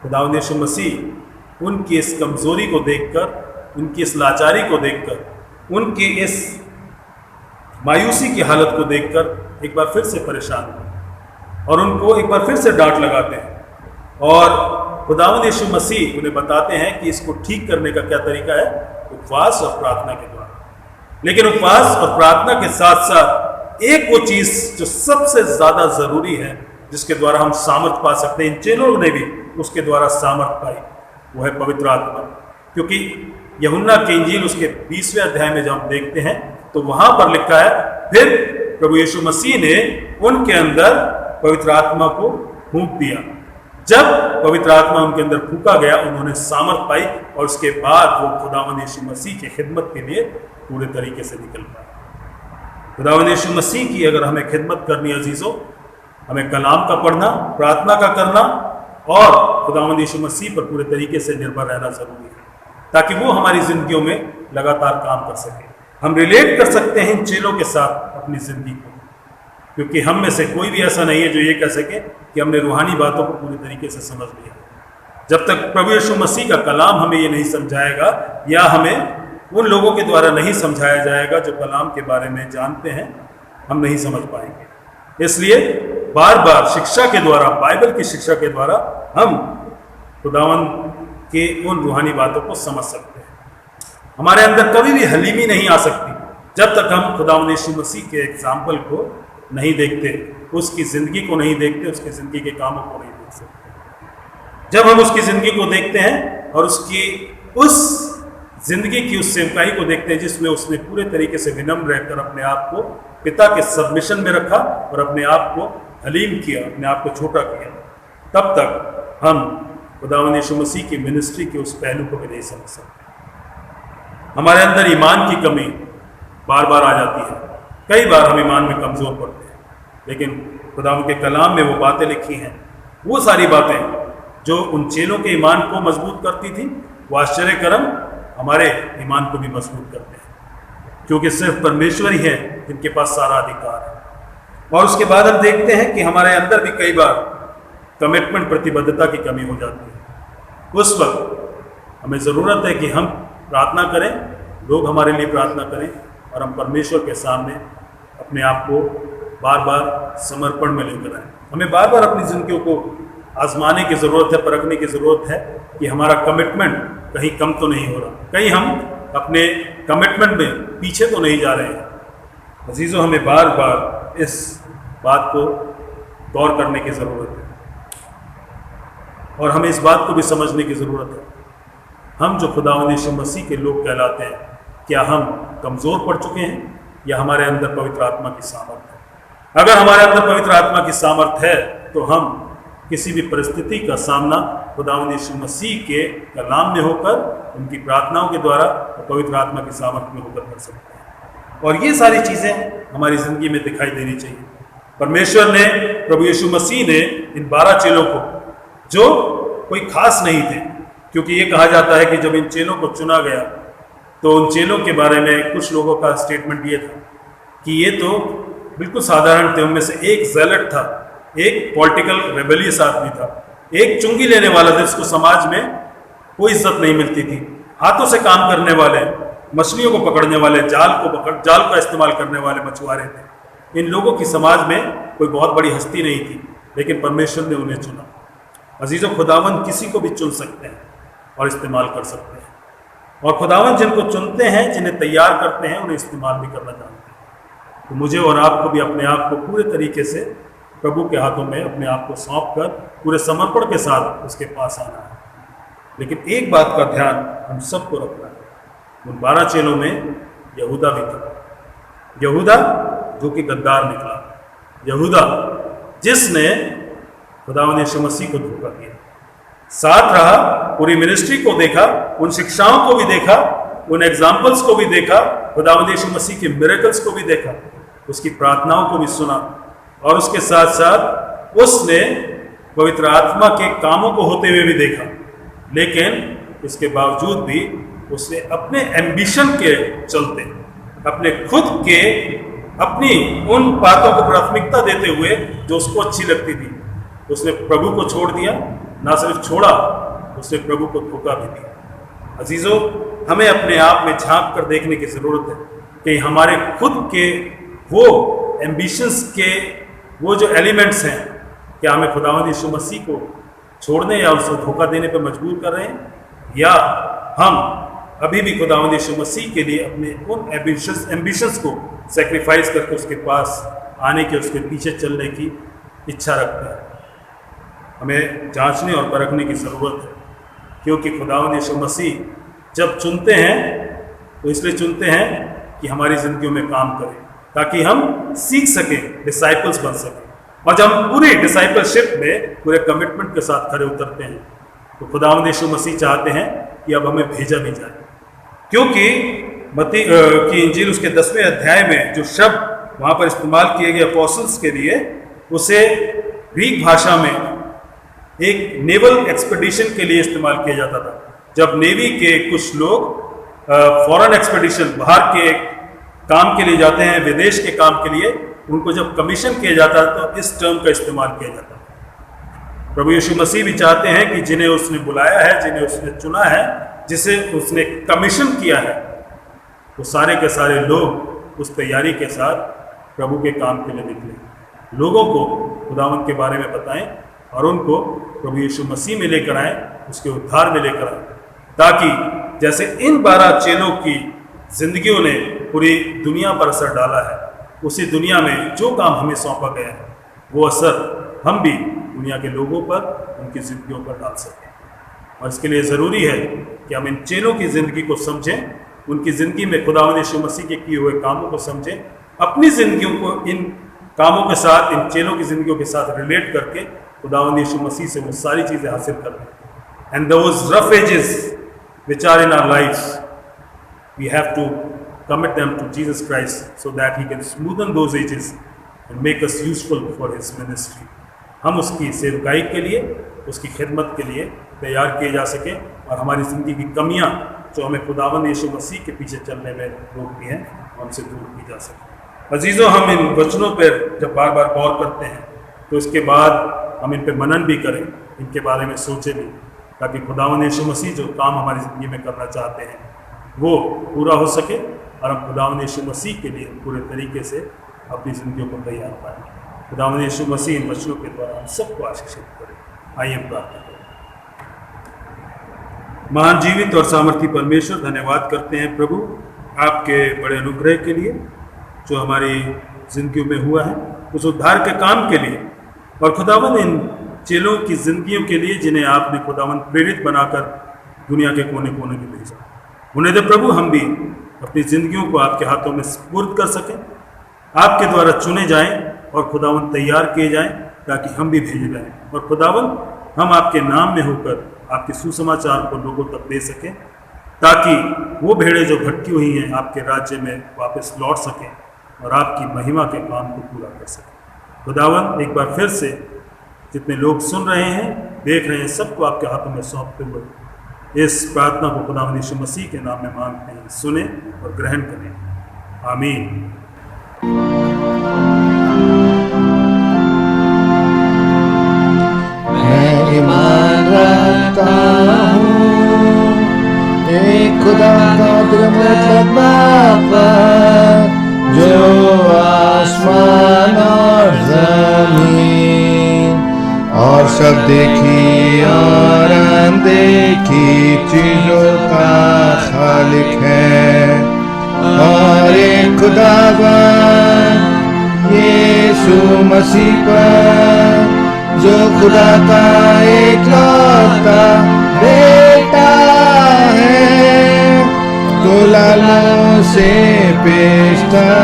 खुदावंद यीशु मसीह उनकी इस कमज़ोरी को देखकर, उनकी इस लाचारी को देखकर, उनकी इस मायूसी की हालत को देखकर एक बार फिर से परेशान हुए और उनको एक बार फिर से डांट लगाते हैं। और खुदावंद यीशु मसीह उन्हें बताते हैं कि इसको ठीक करने का क्या तरीका है, उपवास और प्रार्थना के द्वारा। लेकिन उपवास और प्रार्थना के साथ साथ एक वो चीज़ जो सबसे ज़्यादा ज़रूरी है, जिसके द्वारा हम सामर्थ पा सकते हैं, इन चेलों ने भी उसके द्वारा सामर्थ पाई, वो है पवित्र आत्मा। क्योंकि यूहन्ना की इंजील उसके 20वें अध्याय में जब हम देखते हैं तो वहाँ पर लिखा है, फिर प्रभु यीशु मसीह ने उनके अंदर पवित्र आत्मा को फूंक दिया जब पवित्र आत्मा उनके अंदर फूका गया, उन्होंने सामर्थ पाई और उसके बाद वो खुदावंद यीशु मसीह की खिदमत के लिए पूरे तरीके से निकल पाए। खुदावंद यीशु मसीह की अगर हमें खिदमत करनी अजीजों, हमें कलाम का पढ़ना, प्रार्थना का करना और खुदावंद यीशु मसीह पर पूरे तरीके से निर्भर रहना जरूरी है, ताकि वो हमारी जिंदगियों में लगातार काम कर सके। हम रिलेट कर सकते हैं इन चेलों के साथ अपनी जिंदगी को, क्योंकि हम में से कोई भी ऐसा नहीं है जो ये कह सके कि हमने रूहानी बातों को पूरी तरीके से समझ लिया। जब तक प्रभु यीशु मसीह का कलाम हमें ये नहीं समझाएगा या हमें उन लोगों के द्वारा नहीं समझाया जाएगा जो कलाम के बारे में जानते हैं, हम नहीं समझ पाएंगे। इसलिए बार बार शिक्षा के द्वारा, बाइबल की शिक्षा के द्वारा हम खुदावंद के उन रूहानी बातों को समझ सकते हैं। हमारे अंदर कभी भी हलीमी नहीं आ सकती जब तक हम खुदावंद यीशु मसीह के एग्जाम्पल को नहीं देखते, उसकी ज़िंदगी को नहीं देखते, उसकी ज़िंदगी के कामों को नहीं देख सकते। जब हम उसकी ज़िंदगी को देखते हैं और उसकी उस ज़िंदगी की उस सेवकाई को देखते हैं जिसमें उसने पूरे तरीके से विनम्र रहकर अपने आप को पिता के सबमिशन में रखा और अपने आप को हलीम किया, अपने आप को छोटा किया, तब तक हम खुदावंद यीशु मसीह की मिनिस्ट्री के उस पहलू को भी नहीं समझ सकते। हमारे अंदर ईमान की कमी बार बार आ जाती है, कई बार हम ईमान में कमज़ोर पड़ते हैं, लेकिन खुदावंद के कलाम में वो बातें लिखी हैं, वो सारी बातें जो उन चेलों के ईमान को मजबूत करती थी, वो आश्चर्य कर्म हमारे ईमान को भी मजबूत करते हैं, क्योंकि सिर्फ परमेश्वर ही है जिनके पास सारा अधिकार है। और उसके बाद हम देखते हैं कि हमारे अंदर भी कई बार कमिटमेंट, प्रतिबद्धता की कमी हो जाती है। उस वक्त हमें ज़रूरत है कि हम प्रार्थना करें, लोग हमारे लिए प्रार्थना करें और हम परमेश्वर के सामने अपने आप को बार बार समर्पण में लेकर आएँ। हमें बार बार अपनी जिंदगियों को आजमाने की ज़रूरत है, परखने की ज़रूरत है कि हमारा कमिटमेंट कहीं कम तो नहीं हो रहा, कहीं हम अपने कमिटमेंट में पीछे तो नहीं जा रहे हैं। अजीज़ों, हमें बार बार इस बात को गौर करने की ज़रूरत है और हमें इस बात को भी समझने की ज़रूरत है, हम जो खुदावंद यीशु मसीह के लोग कहलाते हैं, क्या हम कमज़ोर पड़ चुके हैं या हमारे अंदर पवित्र आत्मा की सामर्थ है? अगर हमारे अंदर पवित्र आत्मा की सामर्थ है तो हम किसी भी परिस्थिति का सामना खुदावंद यीशु मसीह के कलाम में होकर, उनकी प्रार्थनाओं के द्वारा और पवित्र आत्मा की सामर्थ में होकर कर सकते हैं। और ये सारी चीज़ें हमारी ज़िंदगी में दिखाई देनी चाहिए। परमेश्वर ने, प्रभु यीशु मसीह ने इन 12 चेलों को, जो कोई खास नहीं थे, क्योंकि ये कहा जाता है कि जब इन चेलों को चुना गया तो उन चेलों के बारे में कुछ लोगों का स्टेटमेंट ये था कि ये तो बिल्कुल साधारण थे। उनमें से एक ज़ेलट था, एक पॉलिटिकल रेबेलियस आदमी था, एक चुंगी लेने वाला था जिसको समाज में कोई इज्जत नहीं मिलती थी, हाथों से काम करने वाले, मछलियों को पकड़ने वाले, जाल का इस्तेमाल करने वाले मछुआरे थे। इन लोगों की समाज में कोई बहुत बड़ी हस्ती नहीं थी, लेकिन परमेश्वर ने उन्हें चुना। अजीज़ों, खुदावंद किसी को भी चुन सकते हैं और इस्तेमाल कर सकते हैं, और खुदावंद जिनको चुनते हैं, जिन्हें तैयार करते हैं, उन्हें इस्तेमाल भी करना जानते हैं। तो मुझे और आपको भी अपने आप को पूरे तरीके से प्रभु के हाथों में अपने आप को सौंप कर पूरे समर्पण के साथ उसके पास आना है। लेकिन एक बात का ध्यान हम सबको रखना है, उन 12 चेलों में यहूदा भी था। यहूदा जो कि गद्दार निकला, यहूदा जिसने खुदावंद यीशु मसीह को धोखा दिया, साथ रहा, पूरी मिनिस्ट्री को देखा, उन शिक्षाओं को भी देखा, उन एग्जाम्पल्स को भी देखा, खुदावंद यीशु मसीह के मिरेकल्स को भी देखा, उसकी प्रार्थनाओं को भी सुना, और उसके साथ साथ उसने पवित्र आत्मा के कामों को होते हुए भी देखा। लेकिन इसके बावजूद भी उसने अपने एम्बिशन के चलते, अपने खुद के, अपनी उन बातों को प्राथमिकता देते हुए जो उसको अच्छी लगती थी, उसने प्रभु को छोड़ दिया। ना सिर्फ छोड़ा, उसने प्रभु को धोखा भी दिया। अजीज़ों, हमें अपने आप में झांक कर देखने की ज़रूरत है कि हमारे खुद के वो एम्बिशंस के वो जो एलिमेंट्स हैं, क्या हमें खुदावंद यीशु मसीह को छोड़ने या उसे धोखा देने पर मजबूर कर रहे हैं, या हम अभी भी खुदावंद यीशु मसीह के लिए अपने उन एम्बिशंस को सेक्रीफाइस करके उसके पास आने के, उसके पीछे चलने की इच्छा रखते हैं। हमें जांचने और परखने की ज़रूरत है, क्योंकि खुदावंद यीशु मसीह जब चुनते हैं तो इसलिए चुनते हैं कि हमारी ज़िंदगियों में काम करें, ताकि हम सीख सकें, डिसाइपल्स बन सकें। और जब हम पूरी डिसाइपलशिप में पूरे कमिटमेंट के साथ खड़े उतरते हैं तो खुदावंद यीशु मसीह चाहते हैं कि अब हमें भेजा भी जाए, क्योंकि मत्ती की इंजील उसके 10वें अध्याय में जो शब्द वहाँ पर इस्तेमाल किए गए अपोस्टल्स के लिए, उसे ग्रीक भाषा में एक नेवल एक्सपेडिशन के लिए इस्तेमाल किया जाता था। जब नेवी के कुछ लोग फॉरेन एक्सपेडिशन बाहर के काम के लिए जाते हैं, विदेश के काम के लिए, उनको जब कमीशन किया जाता है तो इस टर्म का इस्तेमाल किया जाता है। प्रभु यीशु मसीह भी चाहते हैं कि जिन्हें उसने बुलाया है, जिन्हें उसने चुना है, जिसे उसने कमीशन किया है, वो सारे के सारे लोग उस तैयारी के साथ प्रभु के काम के लिए निकले, लोगों को खुदावंद के बारे में बताएं और उनको प्रभु यीशु मसीह में लेकर आएं, उसके उद्धार में लेकर आएं, ताकि जैसे इन 12 चेलों की जिंदगियों ने पूरी दुनिया पर असर डाला है, उसी दुनिया में जो काम हमें सौंपा गया है वो असर हम भी दुनिया के लोगों पर, उनकी जिंदगियों पर डाल सकें। और इसके लिए ज़रूरी है कि हम इन चेलों की ज़िंदगी को समझें, उनकी ज़िंदगी में खुदावंद यीशु मसीह के किए हुए कामों को समझें, अपनी ज़िंदगियों को इन कामों के साथ, इन चेलों की ज़िंदगियों के साथ रिलेट करके खुदावंद यीशु मसीह से वो सारी चीज़ें हासिल कर लें। And those rough edges which are in our lives, we have to commit them to Jesus Christ so that He can smoothen those edges and make us useful for His ministry. हम उसकी सेवकाई के लिए, उसकी खिदमत के लिए तैयार किए जा सकें और हमारी ज़िंदगी की कमियां जो हमें खुदावंद यीशु मसीह के पीछे चलने में रोकती हैं, हमसे दूर की जा सकें। अजीज़ों, हम इन वचनों पर जब बार बार गौर करते हैं तो इसके बाद हम इन पर मनन भी करें, इनके बारे में सोचें भी, ताकि खुदावंद यीशु मसीह जो काम हमारी ज़िंदगी में करना चाहते हैं वो पूरा हो सके और हम खुदावंद यीशु मसीह के लिए पूरे तरीके से अपनी ज़िंदगियों को तैयार पाएं। खुदावंद यीशु मसीह इन वचनों के द्वारा हम सबको आशीषित करें। आइए हम प्रार्थना करें। महान जीवित और सामर्थी परमेश्वर, धन्यवाद करते हैं प्रभु आपके बड़े अनुग्रह के लिए जो हमारी ज़िंदगियों में हुआ है, उस उद्धार के काम के लिए, और खुदावंद इन चेलों की जिंदगियों के लिए जिन्हें आपने खुदावंद प्रेरित बनाकर दुनिया के कोने कोने में भेजा। उन्हें दे प्रभु हम भी अपनी जिंदगियों को आपके हाथों में सुपुर्द कर सकें, आपके द्वारा चुने जाएं और खुदावंद तैयार किए जाएं, ताकि हम भी भेजे जाएं और खुदावंद हम आपके नाम में होकर आपके सुसमाचार को लोगों तक दे सकें, ताकि वो भेड़ें जो भटकी हुई हैं आपके राज्य में वापस लौट सकें और आपकी महिमा के काम को पूरा कर सकें। खुदावंद एक बार फिर से जितने लोग सुन रहे हैं, देख रहे हैं, सबको आपके हाथों में सौंपते हुए इस प्रार्थना को खुदावंद यीशु मसीह के नाम में मांगते हैं, सुने और ग्रहण करें। आमीन। मैं ईमान रखता हूँ एक खुदा का मतलब पर, जो आसमान और जमीन और सब देखी और अनदेखी चीजों का खालिक है, और एक खुदावन यीशु मसीह पर, जो खुदा का एकलौता बेटा है, तो लालों से पेशतर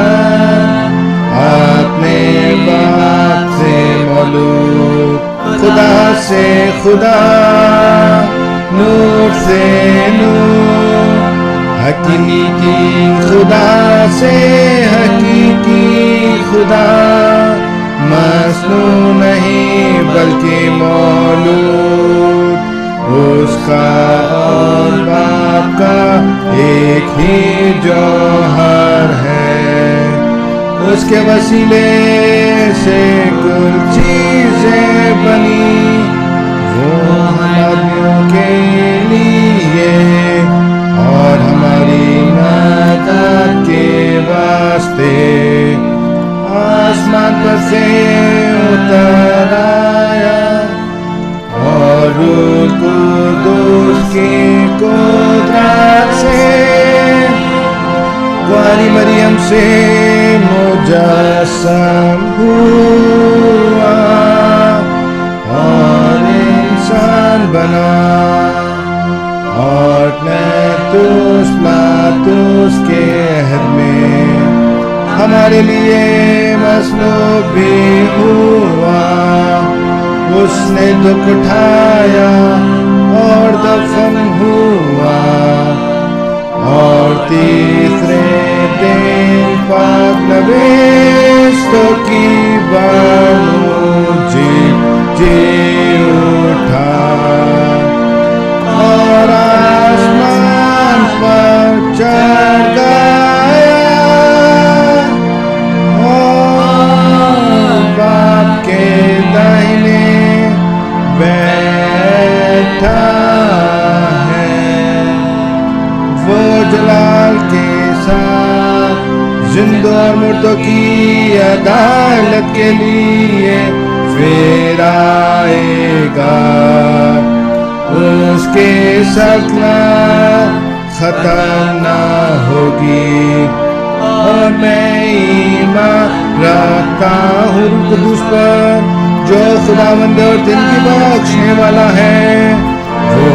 अपने बाप से मौलूद, खुदा से खुदा, नूर से नूर, हकीकी खुदा से हकीकी खुदा, मसनू नहीं बल्कि मौलूद, उसका और बाप का एक ही जौहर है, उसके वसीले से कुल चीजें बनी, वो हमारियों के लिए और हमारी मदद के वास्ते आसमान पर से उतर आया, और रूह कुदूस की कुदरत से कुंवारी मरियम से मुजस्सम हुआ और इंसान बना, और पिलातुस के हद में हमारे लिए मसलूब भी हुआ, उसने दुख उठाया और दफन हुआ। और तीसरे दिन पाक नबीस्तों की बानू जी उठा और आसमान पर चढ़ गया और बाप के दाहिने बैठा है। वो जलाल के साथ जिंदों और मुर्दों की अदालत के लिए फिर आएगा। उसके सतना खत्म ना होगी। और मैं ईमान रखता हूँ कुदूस पर जो खुदावंद और दिन की बख्शने वाला है। वो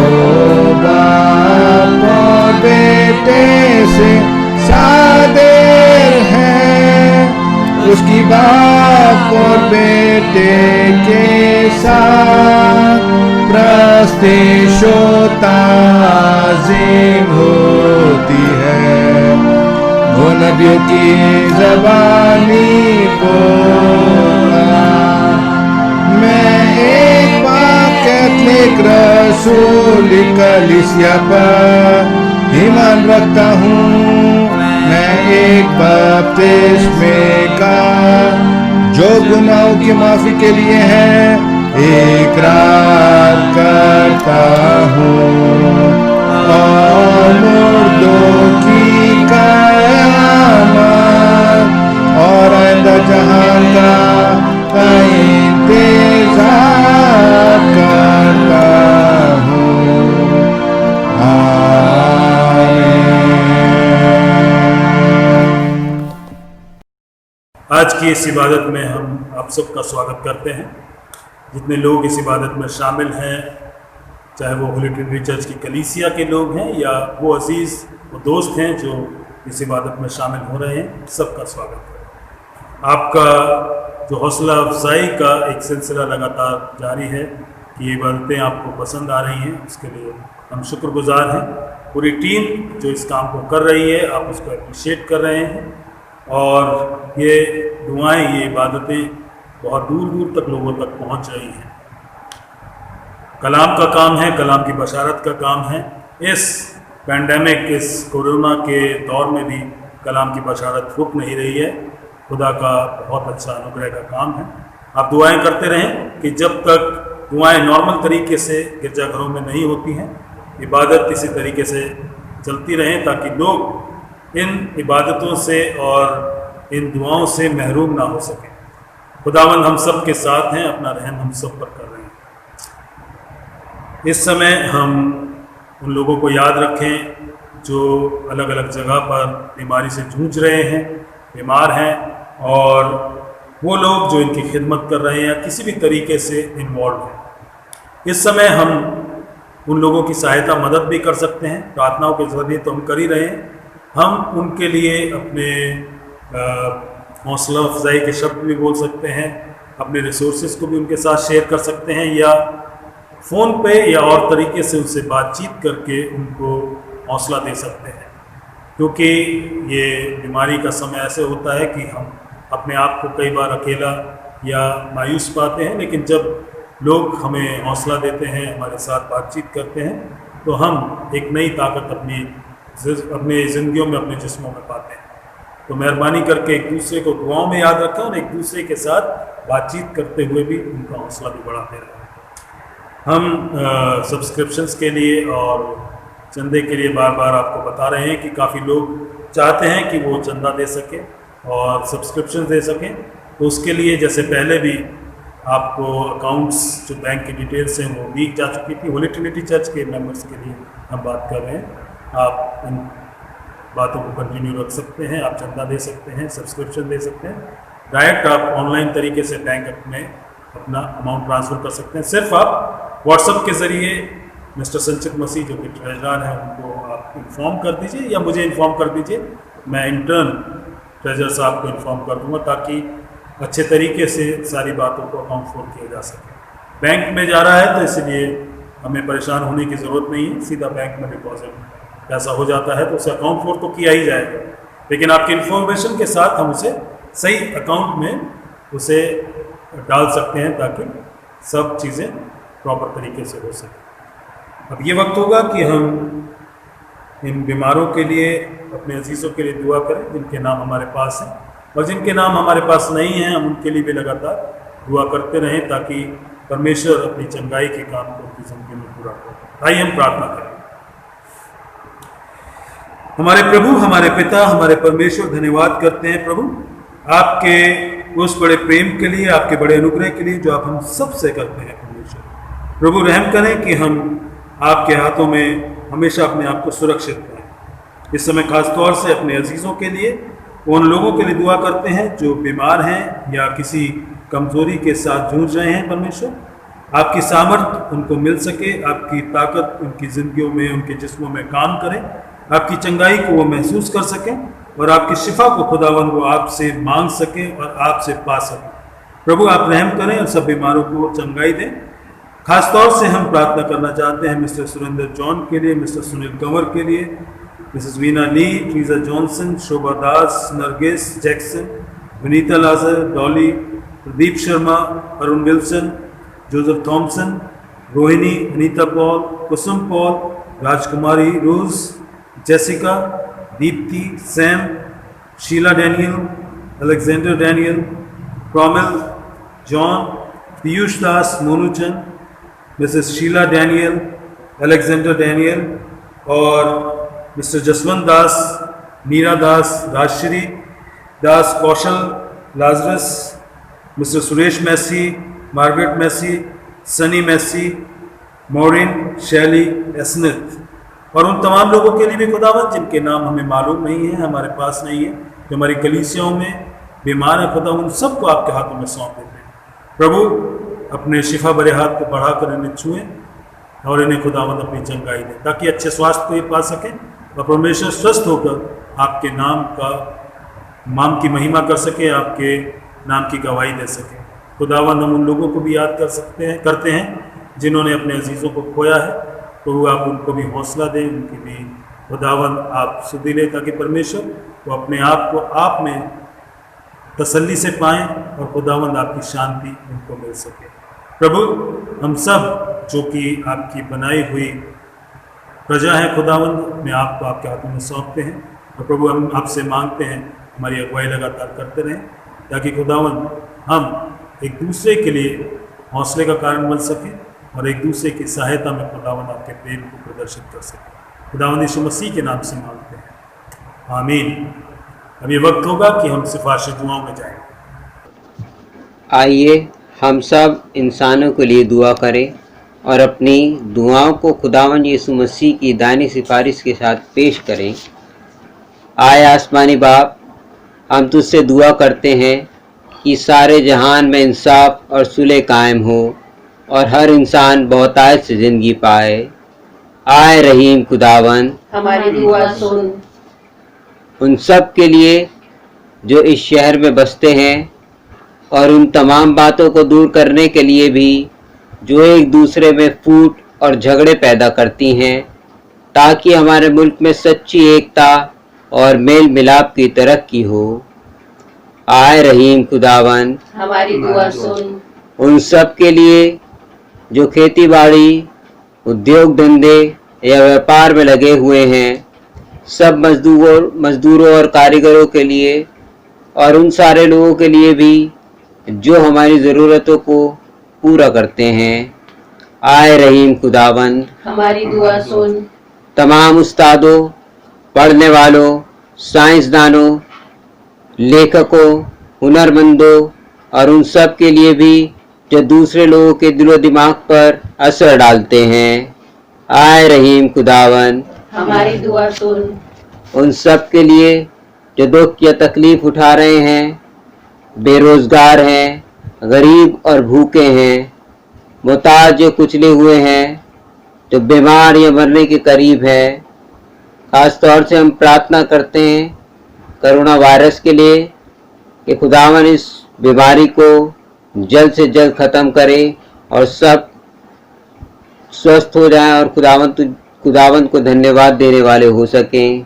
बाप और बेटे से सादेर है, उसकी बाप और बेटे के साथ प्रस्तिश व ताज़ीम होती है। वो नबियों की ज़बानी बोला, मैं एक पाक कैथलिक रसूल कलीसिया पर ईमान रखता हूँ। मैं एक बपतिस्मे का जो गुनाहों की माफी के लिए है इकरार करता हूँ। और मुर्दों की क़यामत और आइंदा जहान का इंतज़ार करता हूँ। आज की इस इबादत में हम आप सबका स्वागत करते हैं। जितने लोग इस इबादत में शामिल हैं, चाहे वो होली ट्रिनिटी चर्च की कलीसिया के लोग हैं या वो अजीज़ वो दोस्त हैं जो इस इबादत में शामिल हो रहे हैं, सबका स्वागत है। आपका जो हौसला अफजाई का एक सिलसिला लगातार जारी है कि ये इबादतें आपको पसंद आ रही हैं, उसके लिए हम शुक्रगुजार हैं। पूरी टीम जो इस काम को कर रही है, आप उसको अप्रिशिएट कर रहे हैं और ये दुआएं, ये इबादतें बहुत दूर दूर तक लोगों तक पहुंच रही हैं। कलाम का काम है, कलाम की बशारत का काम है। इस पैंडेमिक, इस कोरोना के दौर में भी कलाम की बशारत रुक नहीं रही है। खुदा का बहुत अच्छा अनुग्रह का काम है। आप दुआएं करते रहें कि जब तक दुआएं नॉर्मल तरीके से गिरजाघरों में नहीं होती हैं, इबादत इसी तरीके से चलती रहें ताकि लोग इन इबादतों से और इन दुआओं से महरूम ना हो सकें। खुदावंद हम सब के साथ हैं, अपना रहम हम सब पर कर रहे हैं। इस समय हम उन लोगों को याद रखें जो अलग अलग जगह पर बीमारी से जूझ रहे हैं, बीमार हैं, और वो लोग जो इनकी खिदमत कर रहे हैं या किसी भी तरीके से इन्वॉल्व हैं। इस समय हम उन लोगों की सहायता मदद भी कर सकते हैं। प्रार्थनाओं के जरिए तो हम कर ही रहे हैं। हम उनके लिए अपने हौसला अफजाई के शब्द भी बोल सकते हैं, अपने रिसोर्सेज को भी उनके साथ शेयर कर सकते हैं या फ़ोन पे या और तरीके से उनसे बातचीत करके उनको हौसला दे सकते हैं। क्योंकि ये बीमारी का समय ऐसे होता है कि हम अपने आप को कई बार अकेला या मायूस पाते हैं, लेकिन जब लोग हमें हौसला देते हैं, हमारे साथ बातचीत करते हैं, तो हम एक नई ताकत अपनी ज़िंदगियों में, अपने जिस्मों में पाते हैं। तो मेहरबानी करके एक दूसरे को दुआओं में याद रखें और एक दूसरे के साथ बातचीत करते हुए भी उनका हौसला भी बढ़ाते रहें। हम सब्सक्रिप्शंस के लिए और चंदे के लिए बार बार आपको बता रहे हैं कि काफ़ी लोग चाहते हैं कि वो चंदा दे सकें और सब्सक्रिप्शन दे सकें। तो उसके लिए जैसे पहले भी आपको अकाउंट्स जो बैंक की डिटेल्स हैं वो लीक जा चुकी थी, होली ट्रिनिटी चर्च के मेंबर्स के लिए हम बात कर रहे हैं। आप इन बातों को कंटिन्यू रख सकते हैं, आप चंदा दे सकते हैं, सब्सक्रिप्शन दे सकते हैं। डायरेक्ट आप ऑनलाइन तरीके से बैंक में अपना अमाउंट ट्रांसफ़र कर सकते हैं। सिर्फ आप व्हाट्सएप के ज़रिए मिस्टर संचित मसीह जो कि ट्रेजरर हैं उनको आप इन्फॉर्म कर दीजिए या मुझे इन्फॉर्म कर दीजिए। मैं इंटर्न ट्रेजरर साहब को इन्फॉर्म कर दूंगा ताकि अच्छे तरीके से सारी बातों को अकाउंट फॉर किया जा सके। बैंक में जा रहा है तो इसलिए हमें परेशान होने की ज़रूरत नहीं है, सीधा बैंक में डिपॉजिट पैसा हो जाता है तो उसे अकाउंट फॉर तो किया ही जाएगा, लेकिन आपकी इन्फॉर्मेशन के साथ हम उसे सही अकाउंट में उसे डाल सकते हैं ताकि सब चीज़ें प्रॉपर तरीके से हो सके। अब ये वक्त होगा कि हम इन बीमारों के लिए, अपने अजीज़ों के लिए दुआ करें जिनके नाम हमारे पास हैं, और जिनके नाम हमारे पास नहीं हैं हम उनके लिए भी लगातार दुआ करते रहें ताकि परमेश्वर अपनी चंगाई के काम को उनकी जिंदगी में पूरा करे। आइए हम प्रार्थना करें। हमारे प्रभु, हमारे पिता, हमारे परमेश्वर, धन्यवाद करते हैं प्रभु आपके उस बड़े प्रेम के लिए, आपके बड़े अनुग्रह के लिए जो आप हम सब से करते हैं। परमेश्वर प्रभु रहम करें कि हम आपके हाथों में हमेशा अपने आप को सुरक्षित करें। इस समय खास तौर से अपने अजीज़ों के लिए, उन लोगों के लिए दुआ करते हैं जो बीमार हैं या किसी कमज़ोरी के साथ जूझ रहे हैं। परमेश्वर आपकी सामर्थ उनको मिल सके, आपकी ताकत उनकी ज़िंदगियों में, उनके जिस्मों में काम करे, आपकी चंगाई को वो महसूस कर सकें और आपकी शिफा को खुदावंद वो आपसे मांग सकें और आपसे पा सकें। प्रभु आप रहम करें और सब बीमारों को चंगाई दें। खास तौर से हम प्रार्थना करना चाहते हैं मिस्टर सुरेंद्र जॉन के लिए, मिस्टर सुनील कंवर के लिए, Mrs Veena Lee, Treesa Johnson, Shobha Das, Nargis Jackson, Vinita Lazar, Dolly, Pradeep Sharma, Arun Wilson, Joseph Thomson, Rohini, Anita Paul, Kusum Paul, Rajkumari, Rose, Jessica, Deepti, Sam, Sheela Daniel, Alexander Daniel, Promil, John, Piyush Das, Monuchand, Mrs Sheela Daniel, Alexander Daniel और Mr Jaswant Das, Meera Das, Rajshree Das, Kaushal, Lazarus, Mr Suresh Massey, Margaret Massey, Sunny Massey, Maureen, Shelly, Asenath और उन तमाम लोगों के लिए भी खुदावंद जिनके नाम हमें मालूम नहीं है, हमारे पास नहीं है, जो हमारी कलीसियाओं में बीमार है, खुदा उन सबको आपके हाथों में सौंप देते हैं। प्रभु अपने शिफा भरे हाथ को बढ़ाकर इन्हें छुएं और इन्हें खुदावंद अपनी चंगाई दें ताकि अच्छे स्वास्थ्य को ये पा सकें और परमेश्वर स्वस्थ होकर आपके नाम की महिमा कर सके, आपके नाम की गवाही दे सके। खुदावंद हम उन लोगों को भी याद करते हैं जिन्होंने अपने अजीज़ों को खोया है, तो आप उनको भी हौसला दें, उनकी भी खुदावंद आप सुधि लें ताकि परमेश्वर वो अपने आप को आप में तसल्ली से पाएँ और खुदावंद आपकी शांति उनको मिल सके। प्रभु हम सब जो कि आपकी बनाई हुई प्रजा है खुदावंद, अपने आप को आपके हाथों में सौंपते हैं और प्रभु हम आपसे मांगते हैं हमारी अगुवाई लगातार करते रहें ताकि खुदावंद हम एक दूसरे के लिए हौसले का कारण बन सकें और एक दूसरे की सहायता में खुदावंद आपके प्रेम को प्रदर्शित कर सकें। खुदावंद यीशु मसीह के नाम से मांगते हैं, आमीन। अब ये वक्त होगा कि हम सिफारिश दुआओं में जाएं। आइए हम सब इंसानों के लिए दुआ करें और अपनी दुआओं को खुदावंद यीशु मसीह की दानी सिफारिश के साथ पेश करें। आए आसमानी बाप, हम तुझसे दुआ करते हैं कि सारे जहान में इंसाफ और सुलह कायम हो और हर इंसान बहुतायत से ज़िंदगी पाए। आए रहीम खुदावंद, हमारी दुआ सुन। उन सब के लिए जो इस शहर में बसते हैं और उन तमाम बातों को दूर करने के लिए भी जो एक दूसरे में फूट और झगड़े पैदा करती हैं, ताकि हमारे मुल्क में सच्ची एकता और मेल मिलाप की तरक्की हो। आए रहीम खुदावंद, हमारी दुआ सुन। उन सब के लिए जो खेती बाड़ी, उद्योग धंधे या व्यापार में लगे हुए हैं, सब मजदूरों और कारीगरों के लिए और उन सारे लोगों के लिए भी जो हमारी ज़रूरतों को पूरा करते हैं। आए रहीम खुदावंद, हमारी दुआ सुन। तमाम उस्तादों, पढ़ने वालों, साइंसदानों, लेखकों, हुनरमंदों और उन सब के लिए भी जो दूसरे लोगों के दिलो दिमाग पर असर डालते हैं। आए रहीम खुदावंद, हमारी दुआ सुन। उन सब के लिए जो दुख या तकलीफ उठा रहे हैं, बेरोजगार हैं, गरीब और भूखे हैं, मुहताज जो कुचले हुए हैं, जो बीमार या मरने के करीब है। खास तौर से हम प्रार्थना करते हैं कोरोना वायरस के लिए कि खुदावन इस बीमारी को जल्द से जल्द ख़त्म करे और सब स्वस्थ हो जाएं और खुदावंत को धन्यवाद देने वाले हो सकें।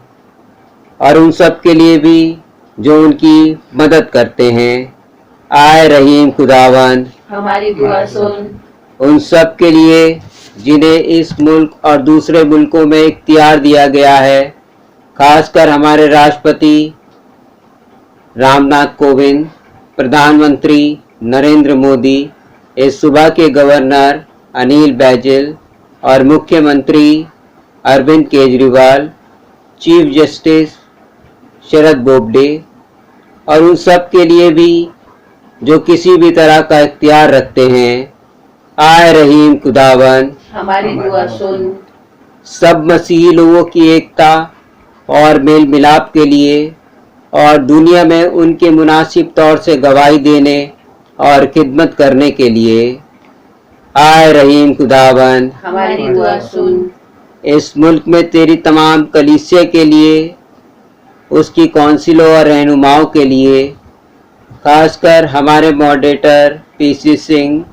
और उन सब के लिए भी जो उनकी मदद करते हैं। आए रहीम खुदावंत हमारी दुआ सुन। उन सब के लिए जिन्हें इस मुल्क और दूसरे मुल्कों में इख्तियार दिया गया है, खासकर हमारे राष्ट्रपति रामनाथ कोविंद, प्रधानमंत्री नरेंद्र मोदी, इस सूबा के गवर्नर अनिल बैजल और मुख्यमंत्री अरविंद केजरीवाल, चीफ जस्टिस शरद बोबडे और उन सब के लिए भी जो किसी भी तरह का इख्तियार रखते हैं। आए रहीम खुदावन हमारी दुआ सुन। सब मसीही लोगों की एकता और मेल मिलाप के लिए और दुनिया में उनके मुनासिब तौर से गवाही देने और खिदमत करने के लिए। आए रहीम खुदावन हमारी दुआ सुन। इस मुल्क में तेरी तमाम कलीसिया के लिए, उसकी कौंसिलों और रहनुमाओं के लिए, खासकर हमारे मॉडरेटर पीसी सिंह,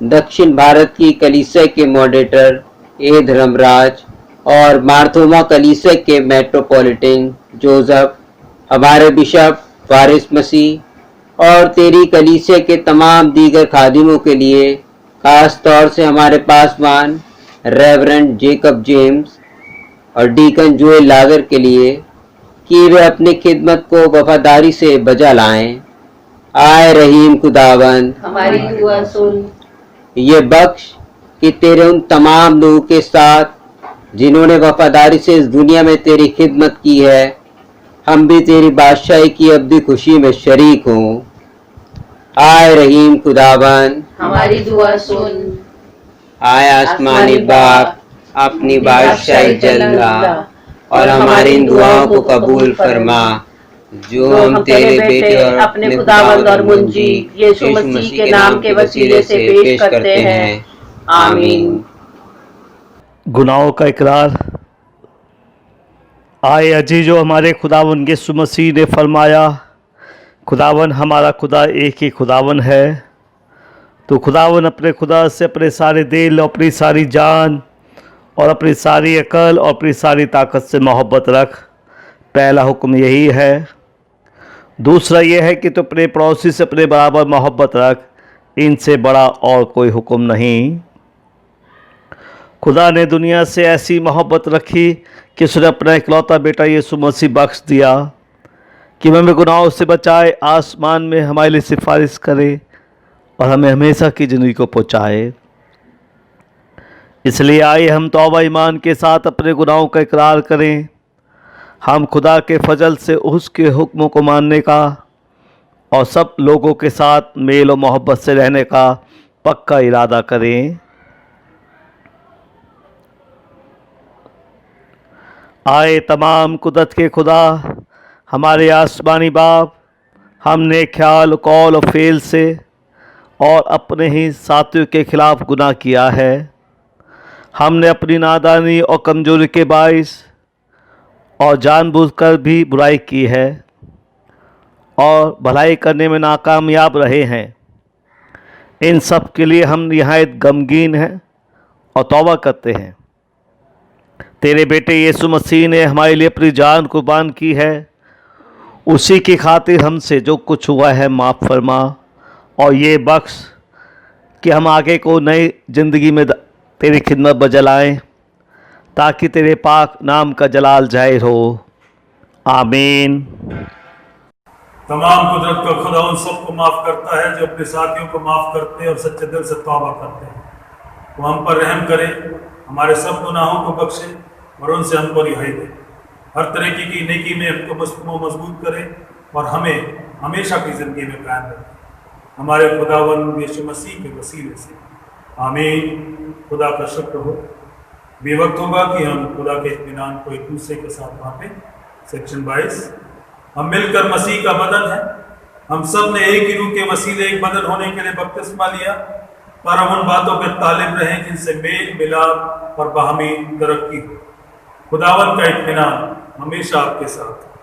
दक्षिण भारत की कलीसिया के मॉडरेटर ए धर्मराज और मार्थोमा कलीसिया के मेट्रोपॉलिटन जोसेफ, हमारे बिशप फारिस मसीह और तेरी कलीसिया के तमाम दीगर खादिमों के लिए, खास तौर से हमारे पासवान रेवरेंड जेकब जेम्स और डीकन जोएल लागर के लिए कि वे अपनी खिदमत को वफादारी से बजा लाएं। आए रहीम खुदावन हमारी दुआ सुन। ये बख्श कि तेरे उन तमाम लोगों के साथ जिन्होंने वफादारी से इस दुनिया में तेरी खिदमत की है, हम भी तेरी बादशाही की अब्दी खुशी में शरीक हों। आए रहीम खुदावन हमारी दुआ सुन। आए आसमानी बाप, अपनी बादशाही जल्ला और हमारी इन दुआओं को कबूल फरमा जो हम तेरे बेटे और अपने खुदावंद और मुंजी यीशु मसीह के नाम के वसीले से पेश करते हैं। आमीन। गुनाहों का इकरार। आए अजीजो, हमारे खुदावन यीशु मसीह ने फरमाया, खुदावन हमारा खुदा एक ही खुदावन है। तो खुदावन अपने खुदा से अपने सारे दिल और अपनी सारी जान और अपनी सारी अकल और अपनी सारी ताकत से मोहब्बत रख। पहला हुक्म यही है। दूसरा यह है कि तो अपने पड़ोसी से अपने बराबर मोहब्बत रख। इनसे बड़ा और कोई हुक्म नहीं। खुदा ने दुनिया से ऐसी मोहब्बत रखी कि उसने अपना इकलौता बेटा यीशु मसीह बख्श दिया कि हमें गुनाहों से बचाए, आसमान में हमारे लिए सिफारिश करे और हमें हमेशा की ज़िंदगी को पहुँचाए। इसलिए आइए हम तौबा ईमान के साथ अपने गुनाहों का इकरार करें। हम खुदा के फजल से उसके हुक्मों को मानने का और सब लोगों के साथ मेल और मोहब्बत से रहने का पक्का इरादा करें। आए तमाम कुदरत के खुदा, हमारे आसमानी बाप, हमने ख्याल, कौल और फेल से और अपने ही साथियों के खिलाफ गुनाह किया है। हमने अपनी नादानी और कमजोरी के बाइस और जानबूझकर भी बुराई की है और भलाई करने में नाकामयाब रहे हैं। इन सब के लिए हम निहायत गमगीन हैं और तौबा करते हैं। तेरे बेटे यीशु मसीह ने हमारे लिए अपनी जान कुर्बान की है। उसी की खातिर हमसे जो कुछ हुआ है माफ़ फरमा और ये बख्श कि हम आगे को नई ज़िंदगी में तेरी खिदमत बजलाएँ, ताकि तेरे पाक नाम का जलाल जाहिर हो। आमीन। तमाम कुदरत का खुदा उन सबको माफ़ करता है जो अपने साथियों को माफ़ करते हैं और सच्चे दिल से तौबा करते हैं। वो हम पर रहम करे, हमारे सब गुनाहों को बख्शे और उनसे हमको रिहाई दे। हर तरीके की नेकी में हमको मजबूत करे और हमें हमेशा की ज़िंदगी में कायम रखे, हमारे खुदावंद यीशु मसीह के वसीले से। आमीन। खुदा का शुक्र हो। बेवक्त होगा कि हम खुदा के इत्मीनान को एक दूसरे के साथ बांटें। सेक्शन 22। हम मिलकर मसीह का बदन है। हम सब ने एक ही रूह के वसीले एक बदन होने के लिए बपतिस्मा लिया, पर हम उन बातों के तालिब रहें जिनसे मेल मिलाप और बाहमी तरक्की हो। खुदावन का इत्मीनान हमेशा आपके साथ।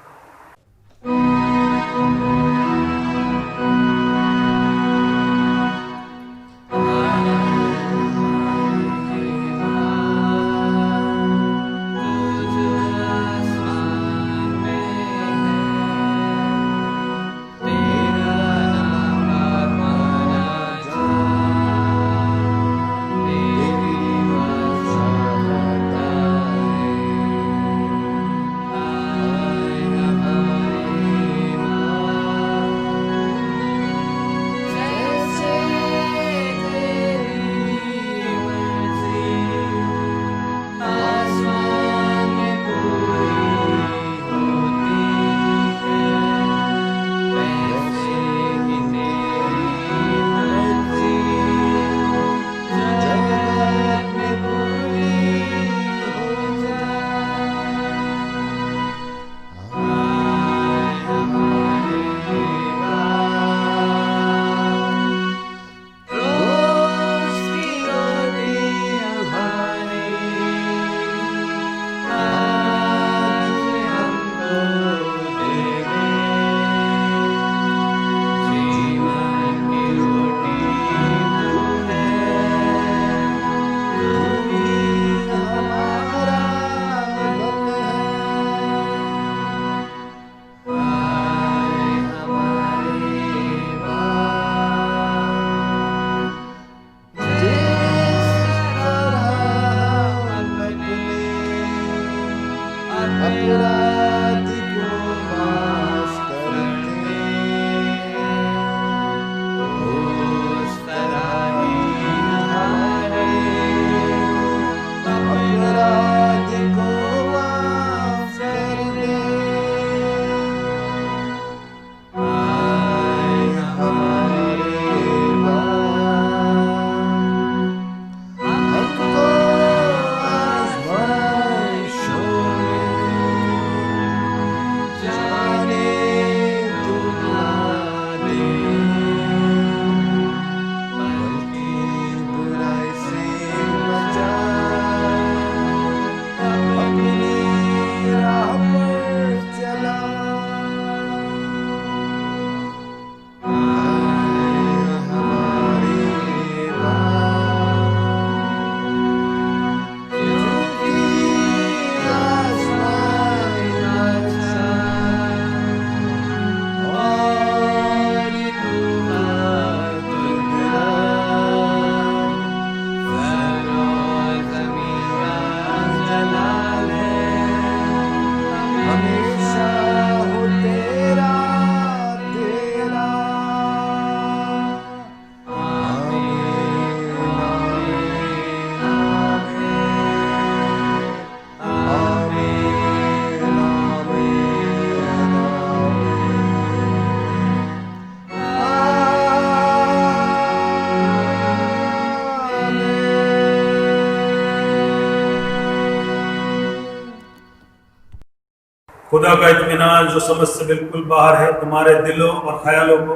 खुदा का इत्मीनान जो समझ से बिल्कुल बाहर है तुम्हारे दिलों और ख्यालों को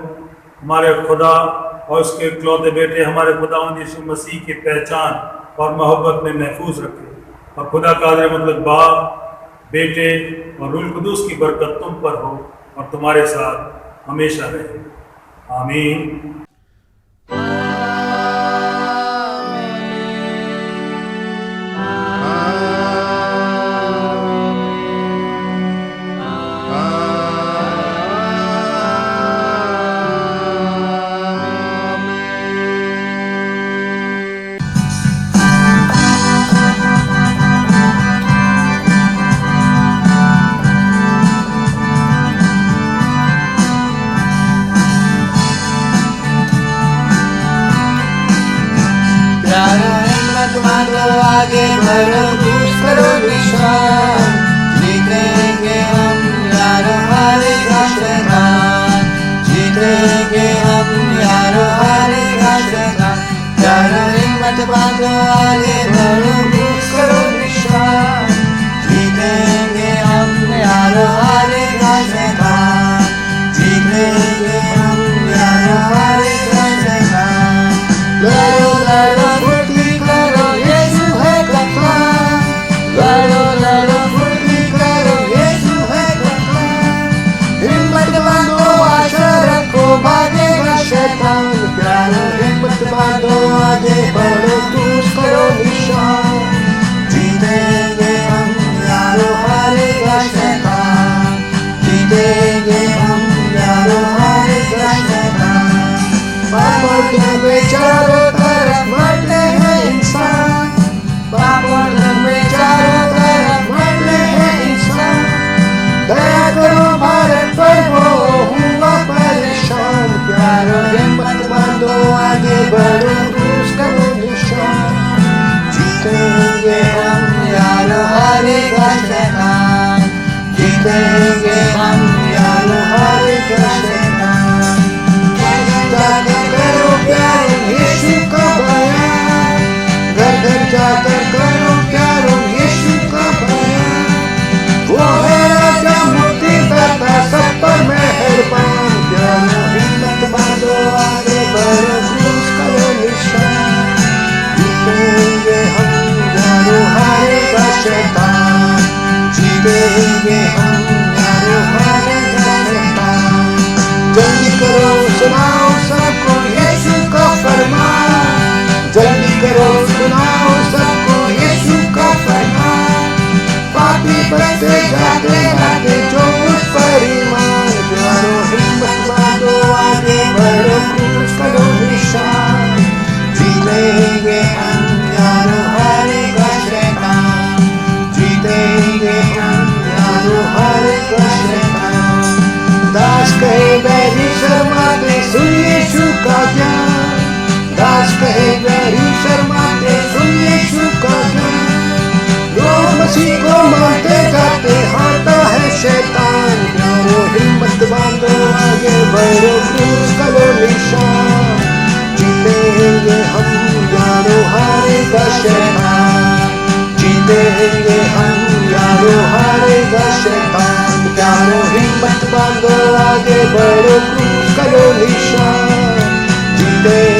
हमारे खुदा और उसके इकलौते बेटे हमारे खुदावंद यीशु मसीह की पहचान और मोहब्बत में महफूज रखे। और खुदा कादिर मतलब बाप, बेटे और रूह कुदूस की बरकत तुम पर हो और तुम्हारे साथ हमेशा रहे। आमीन। आगे बढ़ो, कुछ करो विश्वास, जीतेंगे हम यारो हारेगा शैतान, जीतेंगे हम यारो हारेगा शैतान। यारो हिम्मत बांधो, आगे बढ़ो, कुछ करो विश्वास, जीतेंगे हम यारो हारेगा शैतान, जीतेंगे हम यारो हारेगा शैतान। लड़ो लड़ो फुर्ती करो, यीशु है कप्तान, लड़ो लड़ो फुर्ती करो, यीशु है कप्तान। हिम्मत बांधो, आशा रखो, भागेगा शैतान। प्यारो हिम्मत बांधो, आगे बढ़ो, कुछ करो निशान, जीतेंगे हम यारो हारेगा शैतान, जीतेंगे हम यारो हारेगा शैतान। पाप और धर्म में चारों तरफ मरते हैं इंसान, पाप और धर्म में चारों तरफ मरते हैं इंसान। दया करो भारत पर, वो हुआ परेशान। प्यारो हिम्मत बांधो, आगे बढ़ो, कुछ करो निशान, जीतेंगे हम यारो हारेगा शैतान, जीतेंगे हम यारो हारेगा शैतान। जाकर करो प्यारो यीशु का बयान, घर घर जाकर करो प्यारो यीशु का बयान। वो है राजा मुक्तिदाता, सब पर मेहरबान। प्यारो हिम्मत बांधो, आगे बढ़ो, कुछ करो निशान, जीतेंगे हम यारो हारेगा शैतान, जीतेंगे हम यारो हारेगा शैतान। जल्दी करो, सुनाओ सबको यीशु का फरमान, जल्दी करो, सुनाओ सबको यीशु का फरमान। पापी बचते जाते जाते जो उस पर ईमान। प्यारो हिम्मत बांधो, आगे बढ़ो, कुछ करो निशान, जीतेंगे हम यारो हारेगा शैतान, जीतेंगे हम यारो हारेगा शैतान। दास कहे बैरी शर्माते, सुन यीशु का ज्ञान, दास कहे बैरी शर्माते, सुन यीशु का ज्ञान। लोग मसीह को मानते जाते, हारता है शैतान। प्यारो हिम्मत बांधो, आगे बढ़ो, कुछ करो निशान, जीतेंगे हम यारो हारेगा शैतान, जीतेंगे हम यारो हारेगा शैतान। प्यारो हिम्मत बांधो, आगे बढ़ो, कुछ करो निशान, जीतेंगे